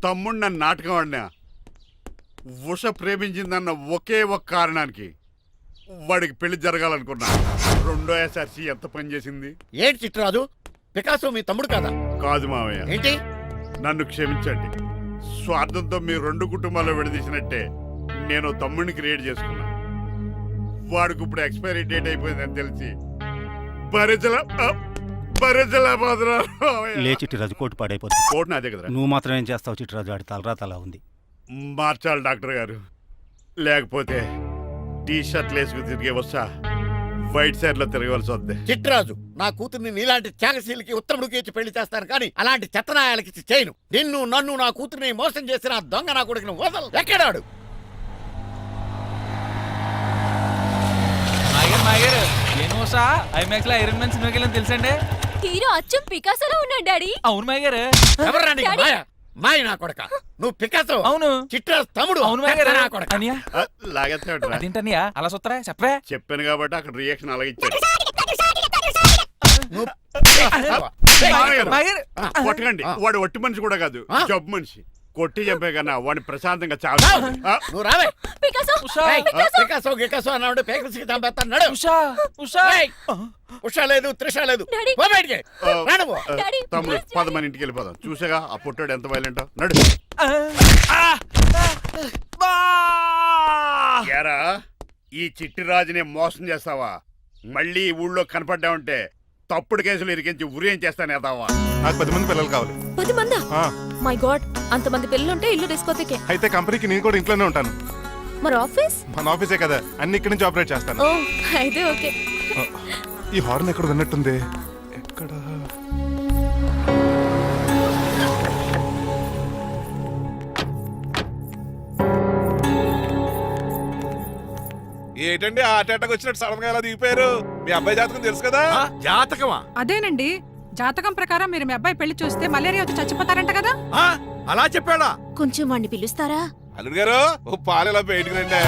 తమ్ముడు నన్ను నాటకం ఆడినా, ఉష ప్రేమించిందన్న ఒకే ఒక కారణానికి వాడికి పెళ్లి జరగాలనుకున్నా. రెండో ఎస్ఆర్సి ఎంత పని చేసింది. ఏంటి చిట్రాజు, పికాసో మీ తమ్ముడు కదా? కాదు మావయ్య, ఏంటి? నన్ను క్షమించండి. స్వార్థంతో మీ రెండు కుటుంబాల్లో విడదీసినట్టే నేను తమ్ముడిని క్రియేట్ చేసుకున్నా. వాడికి ఇప్పుడు ఎక్స్పైరీ డేట్ అయిపోయిందని తెలిసి లే చిట్టిరాజు, కోటు పాడైపోతుంది. కోట్ నాదే కదరా. నువ్వు మాత్రం ఏం చేస్తావు చిట్టిరాజు? ఆడి తలరా తలా ఉంది. మార్చాలి డాక్టర్ గారు, లేకపోతే టీ షర్ట్లు వేసుకు తిరిగే వస్తా వైట్ సైడ్ లో తిరగవలసి వద్దే. చిట్రాజు, నా కూతుర్ని నీలాంటి త్యాగశీలకి ఉత్తముడికి ఇచ్చి పెళ్లి చేస్తాను కానీ అలాంటి చెత్తనాయాలకి ఇచ్చి చేయను. నిన్ను నన్ను నా కూతుర్ని మోసం చేసిన దొంగ నా కొడుకుని వదలు. ఎక్కడాడు? ఏనోసా ఐమాక్స్ లో ఐరన్ మ్యాన్ సినిమాకి వెళ్ళని తెలుసండి. హీరో అచ్చం పికాసోలో ఉన్నాడు డాడీ. అవును మాయ గారు. ఎవరా నీకు మాయ? మాయ నా కొడక. నువ్వు పికాసో. అవును. చిట్రాజు తమ్ముడు. అవును మాయ గారు. నా కొడక. అనియా లాగేస్తాడు. అదేంటనియా అలా సుత్తరా చెప్పే. చెప్పాను కాబట్టి అక్కడ రియాక్షన్ అలాగే ఇచ్చాడు. నువ్వు కొట్టకండి, వాడు ఒట్టి మనిషి కూడా కాదు, జబ్బు మనిషి. కొట్టి చంపే కన్నా వాడిని ప్రశాంతంగా చావు. నువ్వు రావే. పికాసో పికాసో గికాసో అన్నాడు. పేకల్స్కి చంపేస్తాను. నడు. ఉషా ఉషా. ఉషా లేదు, త్రిష లేదు. డాడీ. పో బయటికి. రాను పో. డాడీ, తమ్ముడు పద మన ఇంటికి వెళ్ళిపోదాం. చూసాగా ఆ పుట్టాడు ఎంత వైలెంట్. నడు. ఏరా, ఈ చిట్టిరాజుని మోసం చేస్తావా? మళ్ళీ ఈ ఊళ్ళో కనపడ్డావంటే తప్పుడు కేసులు ఇరికించి ఉరేం చేస్తాను ఎదావా. నాకు 10 మంది పిల్లలు కావాలి. 10 మందా? ఆ, మై గాడ్, అంతమంది పిల్లలుంటే ఇల్లు డిస్కోతికే. అయితే కంపెనీకి నేను కూడా ఇంట్లోనే ఉంటాను. మరి ఆఫీస్? మన ఆఫీసే కదా, అన్ని ఇక్కడి నుంచి ఆపరేట్ చేస్తాను. ఓ, అయితే ఓకే. ఈ హార్న్ ఎక్కడ విన్నట్టుంది. ఎక్కడ? ఏంటండి ఆ అటాక్ వచ్చినట్టు సడన్ గా ఎలా దిగిపోయారు? మీ అబ్బాయి జాతకం తెలుసు కదా. జాతకమా? అదేనండి, జాతకం ప్రకారం మీరు మీ అబ్బాయి పెళ్లి చూస్తే మలేరియా వచ్చి చచ్చిపోతారంట కదా. అలా చెప్పాడా? కొంచెం వాడిని పిలుస్తారా? అల్లుడు గారు, ఓ పాలు ఇలా బయటకు రండి.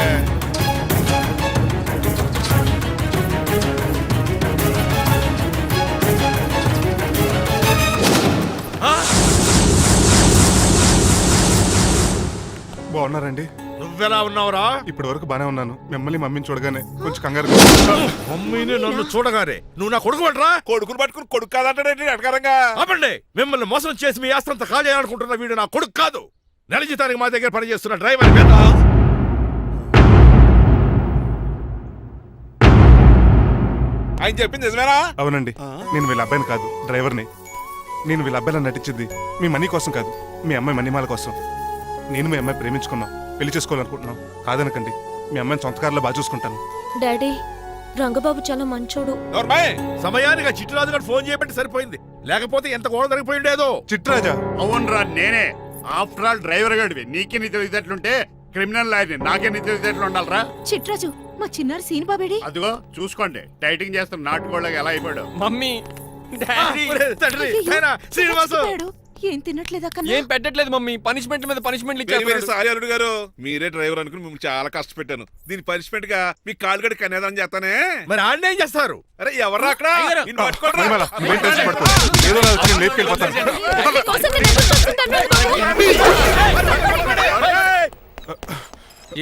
బాగున్నారండి? నువ్వెలా ఉన్నావురా? ఇప్పటి వరకు బానే ఉన్నాను. మిమ్మల్ని మమ్మీని చూడగానే కొంచెం కంగారు. మమ్మీని నన్ను చూడగానే నువ్వు నా కొడుకు పడరా? కొడుకుని పట్టుకుని కొడుకు కాదంటాడేంటి అడగారంగా? ఆపండి. మిమ్మల్ని మోసం చేసి మీ ఆస్తంతా కాల్ చేయాలనుకుంటున్న వీడు నా కొడుకు కాదు. నెల జీతానికి మా దగ్గర పనిచేస్తున్న డ్రైవర్ మీద. ఆయన చెప్పింది నిజమేనా? అవునండి, నేను వీళ్ళ అబ్బాయిని కాదు, డ్రైవర్ని. నేను వీళ్ళ అబ్బాయిలా నటించింది మీ మనీ కోసం కాదు, మీ అమ్మాయి మణిమాల కోసం. నేను మీ అమ్మాయి ప్రేమించుకున్నాం, పెళ్లి చేసుకోవాలనుకుంటున్నాం. కాదనకండి, మీ అమ్మాయిని సొంత కారులో బాగా చూసుకుంటాను. డాడీ, రంగబాబు చాలా మంచోడు. సమయానికి చిట్టురాజు గారు ఫోన్ చేయబట్టి సరిపోయింది, లేకపోతే ఎంత గోడ జరిగిపోయిండేదో. చిట్రాజా? అవునరా, నేనే. ఆఫ్టర్ ఆల్ డ్రైవర్ గాడివి. నీకే నీ తెలివితేటలుంటే క్రిమినల్ లాయర్ని నాకే తెలిసేట్లు ఉండాలరా? చిట్రాజు మా చిన్నారి సీన్ బాబేడి అదిగో చూసుకోండి, డైటింగ్ చేస్తున్న నాటుకోళ్ళకి ఎలా అయిపోయాడు. మమ్మీ డాడీ తండ్రి నాయనా, శ్రీనివాసు ఏం తినట్లేదా కన్నా? ఏం పెట్టట్లేదు మమ్మీ, పనిష్మెంట్ మీద పనిష్మెంట్ వెరీ ఇచ్చారు. సారీ అల్లుడు గారు, మీరే డ్రైవర్ అనుకుని మిమ్మల్ని చాలా కష్టపెట్టాను. దీని పనిష్మెంట్ గా మీ కాలు గడి కన్యాదానం చేస్తానే. మరి ఆడిని ఏం చేస్తారు? అరే ఎవరు అక్కడ? నిన్ను పట్టుకోరా. మహిమల, నువ్వేం టెన్షన్ పడుకో. ఏదో నా వచ్చి నేను లేపుకెళ్ళిపోతాను. మీకోసం నేను ఎదురు చూస్తుంటాను బాబు.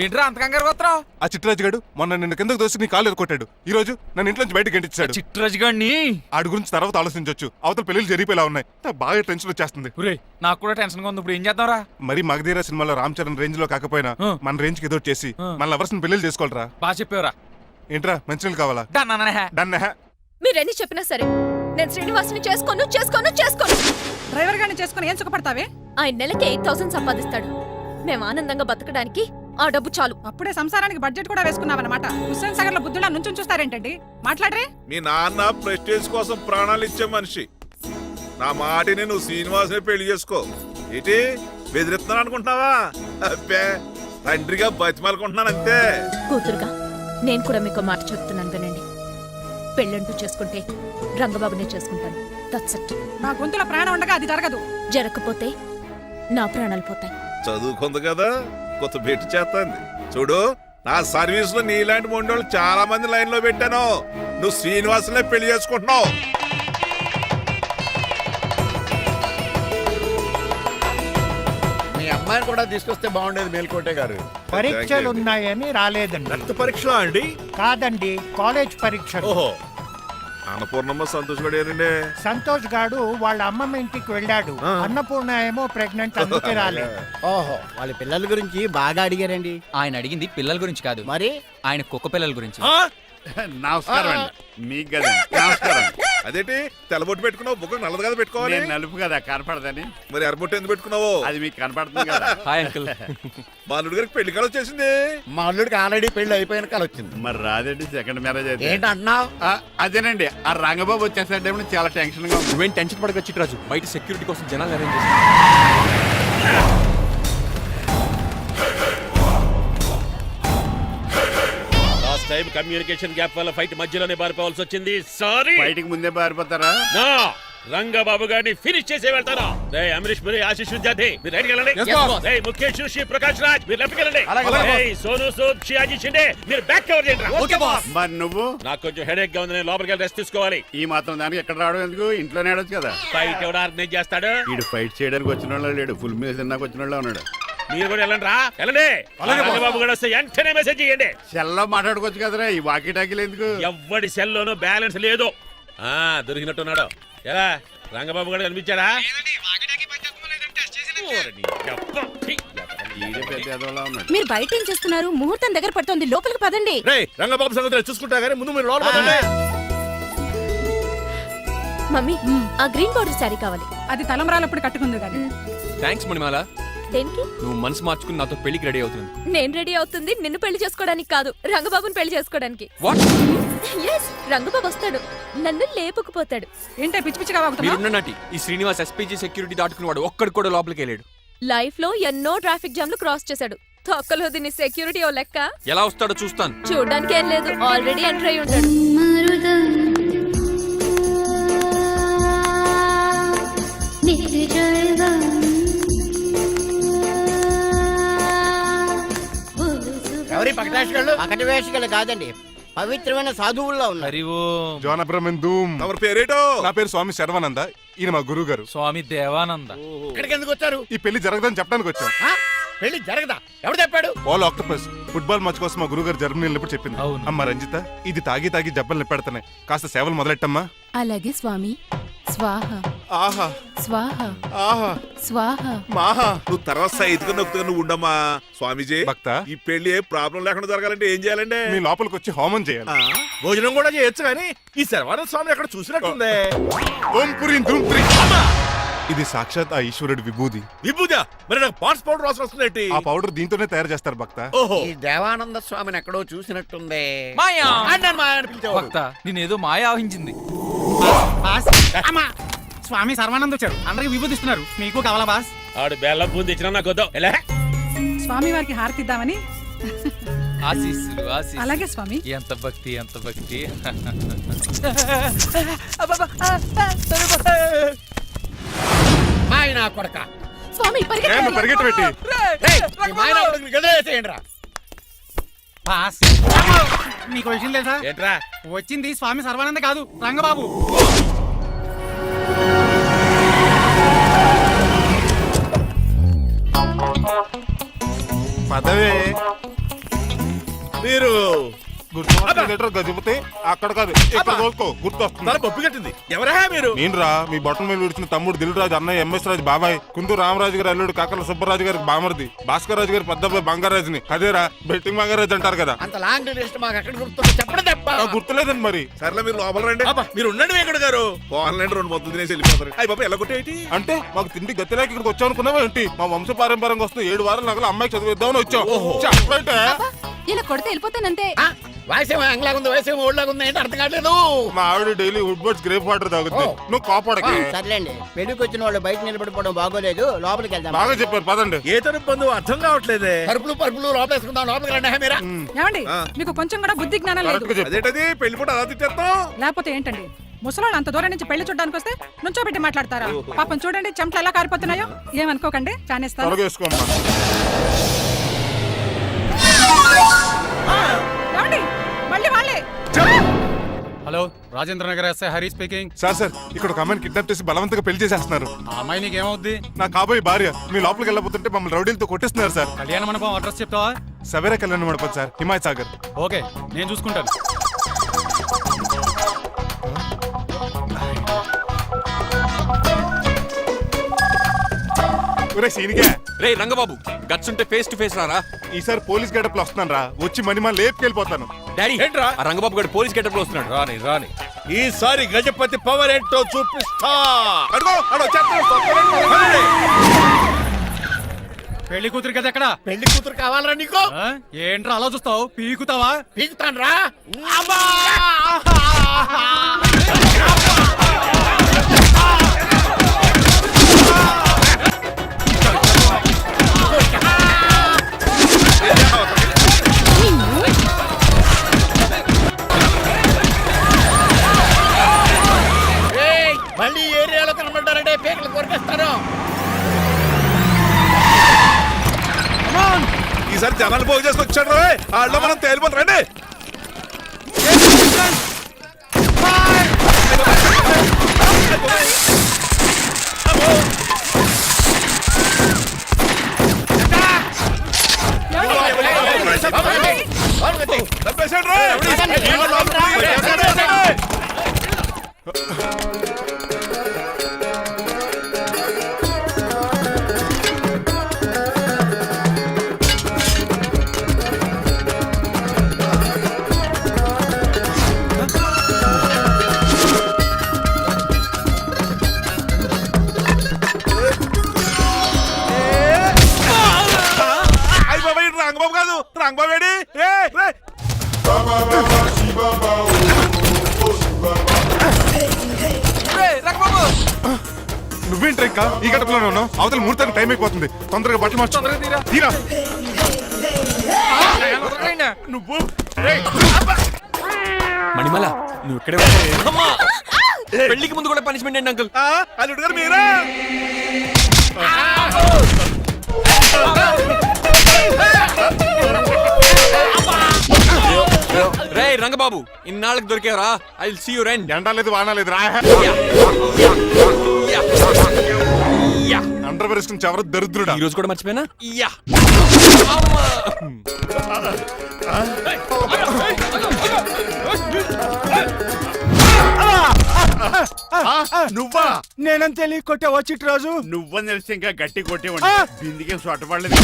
ఏంట్రా అంత కంగారు పోతున్నావు? ఆ చిట్రాజు గాడు మొన్న నిన్ను కిందకు దోసి నీ కాలు ఎరుకొట్టాడు. ఈ రోజు నన్ను ఇంట్లో నుంచి బయటకు గంటించాడు. చిట్రాజు గారిని ఆడి గురించి తర్వాత ఆలోచించవచ్చు. అవతల పెళ్లిళ్ళు జరిగిపోయేలా ఉన్నాయి. నాకు బాగా టెన్షన్ వచ్చేస్తుంది. నాకు కూడా టెన్షన్ గా ఉంది. ఇప్పుడు ఏం చేద్దాంరా? మరి మగధీర సినిమాలో రామ్ చరణ్ రేంజ్ లో కాకపోయినా మన రేంజ్ కి ఏదో చేసి మన లవర్స్ పెళ్లి చేసుకోవాలరా. బాగా చెప్పేవరా. ఏంట్రా మంచినీళ్ళు కావాలా? డన్. మీరెన్ని చెప్పినా సరే నేను శ్రీనివాసుని చేసుకోను. డ్రైవర్ గారిని చేసుకుని ఏం సుఖపడతావే? ఆయన నెలకి 8,000 సంపాదిస్తాడు. మేము ఆనందంగా బతకడానికి ఆ డబ్బు చాలు. అప్పుడే సంసారానికి బడ్జెట్ కూడా వేసుకున్నావన్నమాట. హుస్సేన్ సాగర్ లో బుద్ధులా నుంచి చూస్తారేంటండి? మాట్లాడరే. మీ నాన్న ప్రెస్టేజ్ కోసం ప్రాణాలు ఇచ్చే మనిషి. నా మాటిని నువ్వు శ్రీనివాసుని పెళ్లి చేసుకో. ఏంటి బెదిరిస్తున్నాను అనుకుంటున్నావా? అబ్బే, తండ్రిగా బతిమాలకుంటున్నాను అంతే. కూతురుగా నేను కూడా మీకు మాట చెప్తున్నాను వినండి. పెళ్ళంటూ చేసుకుంటే రంగబాబునే చేసుకుంటాను. That's it. నా గొంతులో ప్రాణం ఉండగా అది జరగదు. జరగకపోతే నా ప్రాణాలు పోతాయి. చదువుకుంది కదా, కొత్త భేటీ చేస్తాంది. చూడు, నా సర్వీస్ లో నీలాంటి మొండోళ్ళు చాలా మంది లైన్ లో పెట్టాను. నువ్వు శ్రీనివాసునే పెళ్లి చేసుకుంటున్నావు. మీ అమ్మాయిని కూడా తీసుకొస్తే బాగుండేది మేల్కోటే గారు. పరీక్షలు ఉన్నాయని రాలేదండి. రక్త పరీక్షలా అండి? కాదండి, కాలేజ్ పరీక్ష. ఓహో, అన్నపూర్ణమ్మ సంతోష్ గడియారండి. సంతోష్ గాడు వాళ్ళ అమ్మమ్మ ఇంటికి వెళ్ళాడు. అన్నపూర్ణ ఏమో ప్రెగ్నెంట్, అందుకే రాలేదు. ఓహో, వాళ్ళ పిల్లల గురించి బాగా అడిగారండి. ఆయన అడిగింది పిల్లల గురించి కాదు, మరి ఆయన కుక్క పిల్లల గురించి. నమస్కారం అండి. మీకు కదా నమస్కారం. అదేంటి తెల్లబొట్టు పెట్టుకున్నావు? బుగ్గ నల్లది కదా పెట్టుకోవాలి. నేను నలుపు కదా కనపడదని. మరి ఎర్రబొట్టు ఎందుకు పెట్టుకున్నావు? అది మీకు కనపడుతుంది కదా. Hi uncle. మా అల్లుడు గారికి పెళ్లి కాలం వచ్చేసింది. మా అల్లుడికి ఆల్రెడీ పెళ్లి అయిపోయిన కాలం వచ్చింది. మరి రాదండి, సెకండ్ మ్యారేజ్ అయితే. ఏంటంటున్నావు? అదేనండి, ఆ రంగబాబు వచ్చేసరికి చాలా టెన్షన్ గా ఉంది. నువ్వేం టెన్షన్ పడక చిట్రాజు, బయట సెక్యూరిటీ కోసం జనాలు అరేంజ్ చేసి. టైం కమ్యూనికేషన్ గ్యాప్ వల్ల ఫైట్ మధ్యలోనే పారిపోవాల్సి వచ్చింది. సారీ. బయటికి ముందే పారిపోతారా? నా రంగబాబు గారిని ఫినిష్ చేసే వెళ్తారా? రేయ్ అమరీష్ పురి, ఆశీష్ విద్యార్థి మీరు రైట్కి వెళ్ళండి. రేయ్ ముఖేష్ శ్రీ ప్రకాష్ రాజ్ మీరు లెఫ్ట్కి వెళ్ళండి. రేయ్ సోను సూద్ షియాజీ షిండే మీరు బ్యాక్ కవర్ చేయండి. మరి నువ్వు? నాకు కొంచెం హెడేక్ గా ఉంది, నేను లోపలికి వెళ్ళి రెస్ట్ తీసుకోవాలి. ఈ మాత్రం దానికి ఎక్కడ రావడం ఎందుకు? ఇంట్లోనే ఆడొచ్చు కదా. ఫైట్ ఎవడు ఆర్గనైజ్ చేస్తాడు? వీడు ఫైట్ చేయడానికి వచ్చిన వాళ్ళు లేడు, ఫుల్ మీద తిన్నాక వచ్చిన వాళ్ళు ఉన్నాడు. మీరు కూడా వెళ్ళండి రా, వెళ్ళండి. రంగబాబు గారు వస్తే వెంటనే మెసేజ్ చేయండి. సెల్లో మాట్లాడుకోవచ్చు కదరా, ఈ వాకీ టాకీలు ఎందుకు? ఎవ్వడి సెల్లోనూ బ్యాలెన్స్ లేదు. దొరికినట్టున్నాడు. ఎలా రంగబాబు గారు కనిపించాడా? ఈడే పెద్ద ఎదవలా ఉన్నాడు. మీరు బయట ఏం చేస్తున్నారు? ముహూర్తం దగ్గర పడుతోంది, లోపలికి పదండి. రేయ్ రంగబాబు సంగతి చూసుకుంటా గానీ ముందు మీరు లోపల పదండి. మమ్మీ ఆ గ్రీన్ బార్డర్ శారీ కావాలి. అది తలంబ్రాలప్పుడు కట్టుకుంది కానీ. థ్యాంక్స్ మణిమాల. దేనికి? నువ్వు మనసు మార్చుకుని నాతో పెళ్లికి రెడీ అవుతుంది. నేను రెడీ అవుతుంది నిన్ను పెళ్లి చేసుకోవడానికి కాదు, రంగబాబుని పెళ్లి చేసుకోవడానికి. వాట్? yes రంగబాబు వస్తాడు, నన్ను లేపుకుపోతాడు. ఏంటే పిచ్చి పిచ్చిగా వాగుతున్నావు? మీరున్నటి ఈ శ్రీనివాస్ ఎస్పీజీ సెక్యూరిటీ దాటుకునేవాడు ఒక్కడు కూడా లోపలికి వెళ్ళాడు. లైఫ్ లో ఎన్నో ట్రాఫిక్ జామ్లు క్రాస్ చేశాడు. తొక్కలో దీని సెక్యూరిటీ ఓ లెక్క. ఎలా వస్తాడో చూస్తాను. చూడడానికి ఏం లేదు, ఆల్రెడీ ఎంటర్ అయి ఉంటాడు. ఎవరి పకటవేషికలు కాదండి, పవిత్రమైన సాధువుల్లో ఉన్నారు. హరి జోన బ్రహ్మన్ ఎవరి పేరేటో? నా పేరు స్వామి శర్వానంద. ఈయన మా గురువు గారు స్వామి దేవానంద. ఇక్కడికి ఎందుకు వచ్చారు? ఈ పెళ్లి జరగదని చెప్పడానికి వచ్చాం. పెళ్లి జరగదా? ఎవరు చెప్పాడు? వాల్ ఆక్టోపస్ ఫుట్బాల్ మ్యాచ్ కోసం మా గురువు గారు జర్మనీ వెళ్ళినప్పుడు చెప్పింది. అవును. అమ్మ రంజిత, ఇది తాగి తాగి జబ్బలు నిప్పెడతాయి, కాస్త సేవలు మొదలెట్టమ్మా. అలాగే స్వామి. స్వాహ ఆహా స్వాహ ఆహా స్వాహ. మాహా, నువ్వు తర్వాత సైతుగా నొక్కుతుగా నువ్వు ఉండమ్మా. స్వామీజీ భక్త, ఈ పెళ్లి ఏ ప్రాబ్లం లేకుండా జరగాలంటే ఏం చేయాలండి? మీ లోపలికి వచ్చి హోమం చేయాలి. భోజనం కూడా చేయొచ్చు కానీ ఈ శర్వానంద స్వామి ఎక్కడ చూసినట్టుంది. ఓం పురి ధూమ్ పురి. ఇది సాక్షాత్ ఆ ఈశ్వరుడి విభూది. విభూదా? మరి నాకు పాట్స్ పౌడర్ వాసన వస్తుందేంటి? ఆ పౌడర్ దీంతోనే తయారు చేస్తారు భక్త. ఓహో, ఈ దేవానంద స్వామిని ఎక్కడో చూసినట్టుంది. మాయా. మాయా అని పిలిచేవాడు. భక్త నేనేదో మాయ ఆహించింది. స్వామి సర్వానంద్ వచ్చాడు, అందరికి విభూతిస్తున్నారు. మీకు కావాలా బాస్? ఆడు బెల్లం పూంది ఇచ్చినా నాకు వద్దాం. స్వామి వారికి హారతిద్దామని. ఆశీస్సులు ఆశీస్సులు. అలాగే స్వామి. ఎంత భక్తి ఎంత భక్తి. మాయనా కొడక స్వామి ఏంటి పరిగెత్తి పెట్టి మీకు విషయం తెలుసా? ఏంట్రా వచ్చింది స్వామి సర్వానంద కాదు, రంగబాబు. పదవే మీరు గజపతి అక్కడ కాదు ఇక్కడ చూసుకో గుర్తొస్తుంది. తల పప్పు కట్టింది. ఎవరా మీరు? నేను రా మీ బొట్టల మీద విడిచిన తమ్ముడు దిల్రాజు అన్నయ్య ఎంఎస్ రాజు బాబాయ్ కుందు రామరాజు గారి అల్లుడు కాకల సుబ్బరాజు గారికి బామర్ది భాస్కర్ రాజు గారి పెద్దబ్బాయి బంగారాజుని అదేరా బెట్టింగ్ బంగారాజు అంటారు కదా. అంత లాంగ్ లిస్ట్ మాకు ఎక్కడ గుర్తుంది చెప్పడం తప్ప. నాకు గుర్తులేదండి మరి. సర్లే మీరు లోపల రండి. మీరు ఉండండి వెంకట గారు. ఆన్లైన్ 2 మొత్తం తినేసి వెళ్ళిపోతారు. అయ్యి బాబా ఎలా కొట్టేటి అంటే మాకు తిండి గతిలేక ఇక్కడికి వచ్చాం అనుకున్నావా ఏంటి? మా వంశ పారంపర్యంగా వస్తుంది 7 వారాల నగలు అమ్మాయి చదివిద్దామని వచ్చాం. చెప్పంటే ఇలా కొడితే వెళ్ళిపోతానంతే. వయసేమో యాంగ్లాగా ఉంది, వయసేమో ఓల్డ్లాగా ఉంది, ఏంటి అర్థం కావట్లేదు. మా ఆవిడ daily Woodward's gripe water తాగుతుంది. నువ్వు కాపాడకి. సర్లేండి, పెళ్లికి వచ్చిన వాళ్ళు బయట నిలబడిపోవడం బాగోలేదు, లోపలికి వెళ్దాం. బాగా చెప్పారు పదండి. ఏ తరపు బంధువు అర్థం కావట్లేదే. పరుపులు పరుపులు లోపలేసుకుందాం, లోపలికి రండి. మీరా ఏమండి, మీకు కొంచెం కూడా బుద్ధి జ్ఞానం లేదు. కరెక్ట్గా చెప్పు. అదేంటది పెళ్లి పూట అలా తిట్టేస్తాం. లేకపోతే ఏంటండి, ముసలాళ్ళు అంత దూరం నుంచి పెళ్లి చూడడానికి వస్తే నుంచోబెట్టి మాట్లాడతారా? పాపం చూడండి చెమటలు ఎలా కారిపోతున్నాయో. ఏమనుకోకండి, చానేస్తాను. త్వరగా వేసుకోమ్మా. ఏమండి, మళ్ళీ వాళ్ళే. Hello, Rajendra Nagar SI Hari speaking. Sir ఇక్కడ ఒక అమ్మాయిని కిడ్నాప్ చేసి బలవంతంగా పెళ్లి చేసేస్తున్నారు. ఆ అమ్మాయి నీకు ఏమవుద్ది? నా కాబోయే భార్య. మీ లోపలికి వెళ్ళబోతుంటే మమ్మల్ని రౌడీలతో కొట్టిస్తున్నారు సార్. కళ్యాణ మండపం అడ్రస్ చెప్తావా? సవేరా కళ్యాణ మండపం సార్, హిమాయత్ సాగర్. ఓకే, నేను చూసుకుంటాను. రే రంగబాబు, గట్స్ ఉంటే ఫేస్ టు ఫేస్ రారా. ఈసారి పోలీస్ గెటప్ లో వస్తున్నాను రా. వచ్చి మణిమా లేపుకెళ్ళిపోతాను. డాడీ ఏంట్రా? ఆ రంగబాబు గారు పోలీస్ గెటప్ లో వస్తున్నాడు. రాని రాని ఈసారి గజపతి పవర్ ఏంటో చూపిస్తా. అడుగో పెళ్లి కూతురు కదా ఎక్కడ? పెళ్లి కూతురు కావాలరా నీకు? ఏంట్రా అలా చూస్తావు? పీకుతావా? పీకుతాను రా. మళ్ళీ ఏరియాలో కనబడ్డారంటే పేకలు కొరికేస్తాను. ఈసారి జనాలు పోగు చేసుకొచ్చాడు రా. వాళ్ళు మనం తేలిపోతాం రండి. చంపేశాడు రా. రంగబాబు కాదు, రంగబాబు ఏడి? నువ్వేంట్రా ఇంకా ఈ గడపలోనే ఉన్నావు? అవతల ముహూర్తానికి టైం అయిపోతుంది. తొందరగా బట్టలు మార్చు. తీరా. నువ్వు మణిమల నువ్వు ఇక్కడే పెళ్లికి ముందు కూడా పనిష్మెంట్ ఏంటి అంకుల్? అల్లుడు గారు మీరా? రే రంగబాబు, ఇన్నాళ్ళకి దొరికేవరా. ఐ విల్ సీ యు రెండ్. ఎండాలేదు వానాలేదు రా. అండర్ వేసుకుని చెవర దరిద్రుడా. ఈ రోజు కూడా మర్చిపోయినా. నువ్వా? నేనని తెలియ కొట్టావా చిట్రాజు? నువ్వని తెలిసి ఇంకా గట్టి కొట్టేవాడి. బిందికేం సొట్టపడలేదు.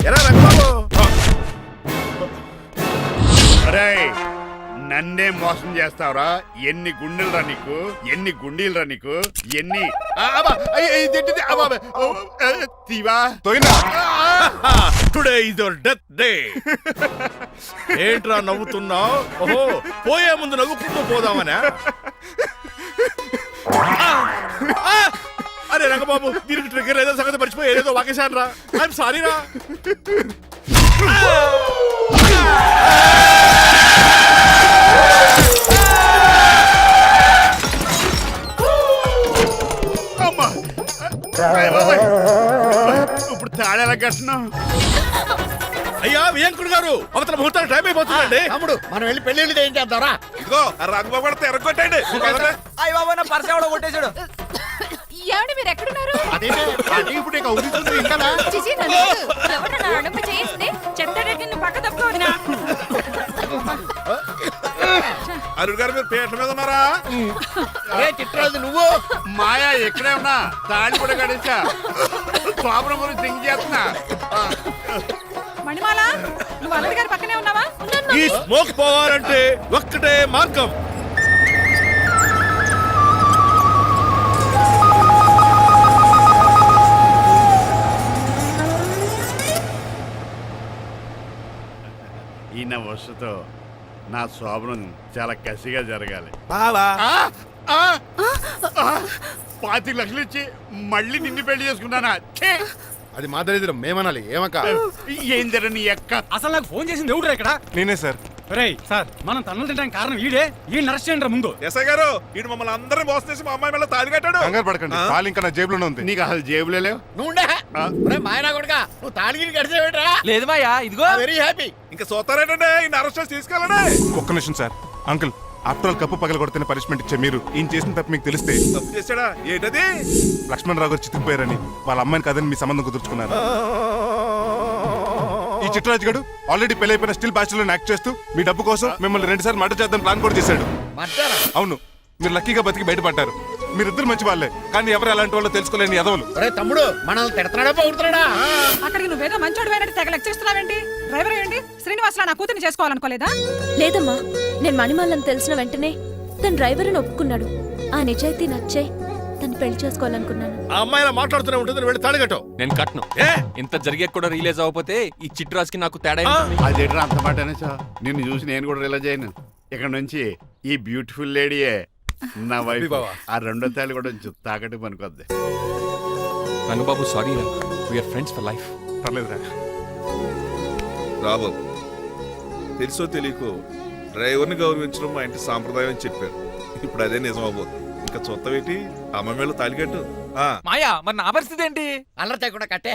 ఎరా రంగబాబు, అరేయ్, నన్నే మోసం చేస్తావురా? ఎన్ని గుండెలు రా నీకు, ఎన్ని గుండీలు రా నీకు, ఎన్ని తీవా. Today is your death day. ఏంట్రా నవ్వుతున్నావు? ఓహో, పోయే ముందు నవ్వుకుంటూ పోదామనా? అరే రంగబాబు దీనికి ట్రిగ్గర్ ఏదో సంగతి మర్చిపోయి ఏదేదో వాకేశాను రా. ఐఎమ్ సారీ రా. అమ్మా. ఇప్పుడు తాడేలా కట్టినాం. అయ్యా వియంకుడు గారు, అవతల ముహూర్తాలు టైం అయిపోతుందండి. తమ్ముడు మనం వెళ్ళి పెళ్లి ఏం చేద్దాంరా? ఇదిగో ఆ రంగబాబు కూడా ఎరగొట్టండి. అయ్య బాబా నా పర్స్ ఎవడో కొట్టేశాడు. ఏమండి మీరు ఎక్కడున్నారు? అదేంటి అది ఇప్పుడు ఇక ఉదిస్తుంది ఇంకా చిచి, నన్ను వద్దు. ఎవరు నా అడుగు చేసింది? చెప్తాడేంటి పక్క తప్పుకోవద్దునా? అరుణ్ గారు మీరు పేట మీద ఉన్నారా? అరే చిట్రాజు నువ్వు మాయా ఎక్కడే ఉన్నా తాళి కూడా కడేసా ప్రాబ్లం గురించి థింక్ చేస్తున్నా. మణిమాల నువ్వు అల్లుడి గారి పక్కనే ఉన్నావా? ఈ స్మోక్ పోవాలంటే ఒక్కటే మార్గం. ఈయన వస్తుతో నా శోభనం చాలా కసిగా జరగాలి. బావా 25 లక్షలు ఇచ్చి మళ్ళీ నిన్ను పెళ్లి చేసుకున్నానా? ఛే! అది మా దరిద్రం, మేమనాలి. ఏమక్క ఏం జరని ఎక్క అసలు నాకు ఫోన్ చేసింది ఎవడు ఇక్కడ? నేనే సార్. రేయ్ సార్, మనం తన్నులు తినడానికి కారణం ఈడే. ఈ అరెస్ట్ చేయండి ముందు. ఎస్ఐ గారు, వీడు మమ్మల్ని అందరినీ మోసం చేసి మా అమ్మాయి మీద తాళి కట్టాడు. కంగారు పడకండి, తాళి ఇంకా నా జేబులోనే ఉంది. నీకు అసలు జేబులే లేవు. నువ్వు మాయనా కొడుకా, నువ్వు తాళగిరి కడిచేవేట్రా? లేదు మాయా, ఇదిగో వెరీ హ్యాపీ. ఇంకా చూస్తారేంటంటే ఈయన అరెస్ట్ చేసి తీసుకెళ్ళండి. ఒక్క నిమిషం sir. Uncle, after all cup పగల కొడితేనే పనిష్మెంట్ ఇచ్చే మీరు ఈయన చేసిన తప్పు మీకు తెలిస్తే తప్పు చేశాడా? ఏంటది? లక్ష్మణరావు గారు చితికిపోయారని వాళ్ళ అమ్మాయిని కాదని మీ సంబంధం కుదుర్చుకున్నారు. ఈ చిట్రాజు గడు ఆల్రెడీ పెళ్లి అయిపోయిన స్టిల్ బ్యాచులర్ యాక్ట్ చేస్తూ మీ డబ్బు కోసం మిమ్మల్ని 2 సార్లు మర్డర్ చేద్దాం ప్లాన్ కూడా చేశాడు. అవును, మీరు లక్కీగా బతికి బయటపడ్డారు. మీరిద్దరు మంచి వాళ్ళే, కానీ ఎవరు ఎలాంటి వాళ్ళు తెలుసుకోలేని ఎదవలు. ఒరే తమ్ముడు, మనల్ని తిడతాడా పోగుతున్నాడా? అక్కడికి నువ్వేదో మంచోడు అయినట్టు తెగ లెక్క చేస్తున్నావేంటి? డ్రైవర్ ఏంటి? శ్రీనివాసరావు నా కూతుర్ని చేసుకోవాలనుకోలేదా? లేదమ్మా, నేను మణిమాలని తెలిసిన వెంటనే తన డ్రైవర్ అని ఒప్పుకున్నాడు. ఆ నిజాయితీ నచ్చే తను పెళ్లి చేసుకోవాలనుకున్నాను. ఆ అమ్మాయి ఇలా మాట్లాడుతూనే ఉంటుంది, వెళ్ళి తాళి కట్టు. నేను కట్ను. ఏ? ఇంత జరిగే కూడా రిలీజ్ అవ్వకపోతే ఈ చిట్రాజ్కి నాకు తేడా ఏంటి? అదేంట్రా అంత మాట అనేసా? నిన్ను చూసి నేను కూడా రిలైజ్ అయ్యాను. ఇక్కడ నుంచి ఈ బ్యూటిఫుల్ లేడీయే నా వైఫ్. ఆ 2వ తాళి కూడా తాకట్టు పనికొద్ది. రంగబాబు సారీ రా, వీఆర్ ఫ్రెండ్స్ ఫర్ లైఫ్. పర్లేదురా. రాబాబు, తెలుసో తెలియకో డ్రైవర్ని గౌరవించడం మా ఇంటి సాంప్రదాయం అని చెప్పారు. ఇప్పుడు అదే నిజం అవబోతుంది. ఇంకా చూస్తావేంటి? అమ్మ మేళ తాళి కట్టు. మాయా, మరి నా పరిస్థితి ఏంటి? అల్లరి చేయకుండా కట్టే.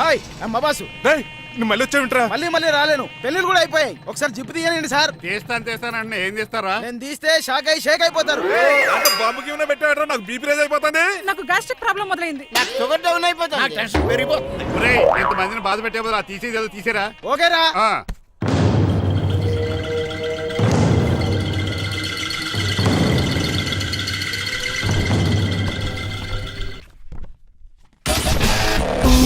హాయ్ బాబాసు. డేయ్, నువ్వు మళ్ళీ వచ్చావింట్రా? మళ్ళీ రాలేను. పెళ్లిలు కూడా అయిపోయాయి. ఒకసారి జిప్పు తీయనండి సార్. తీస్తానంటే ఏం చేస్తారా? నేను తీస్తే షేక్ అయిపోతారు. అంటే బాంబుకి ఏమైనా పెట్టాడు? నాకు బీపీ రేజ్ అయిపోతుంది. నాకు గ్యాస్ట్రిక్ ప్రాబ్లం మొదలైంది. నాకు షుగర్ డౌన్ అయిపోతుంది. నాకు టెన్షన్ పెరిగిపోతుంది. ఇంతమందిని బాధ పెట్టే బదులు తీసేది తీసేరా. ఓకేరా.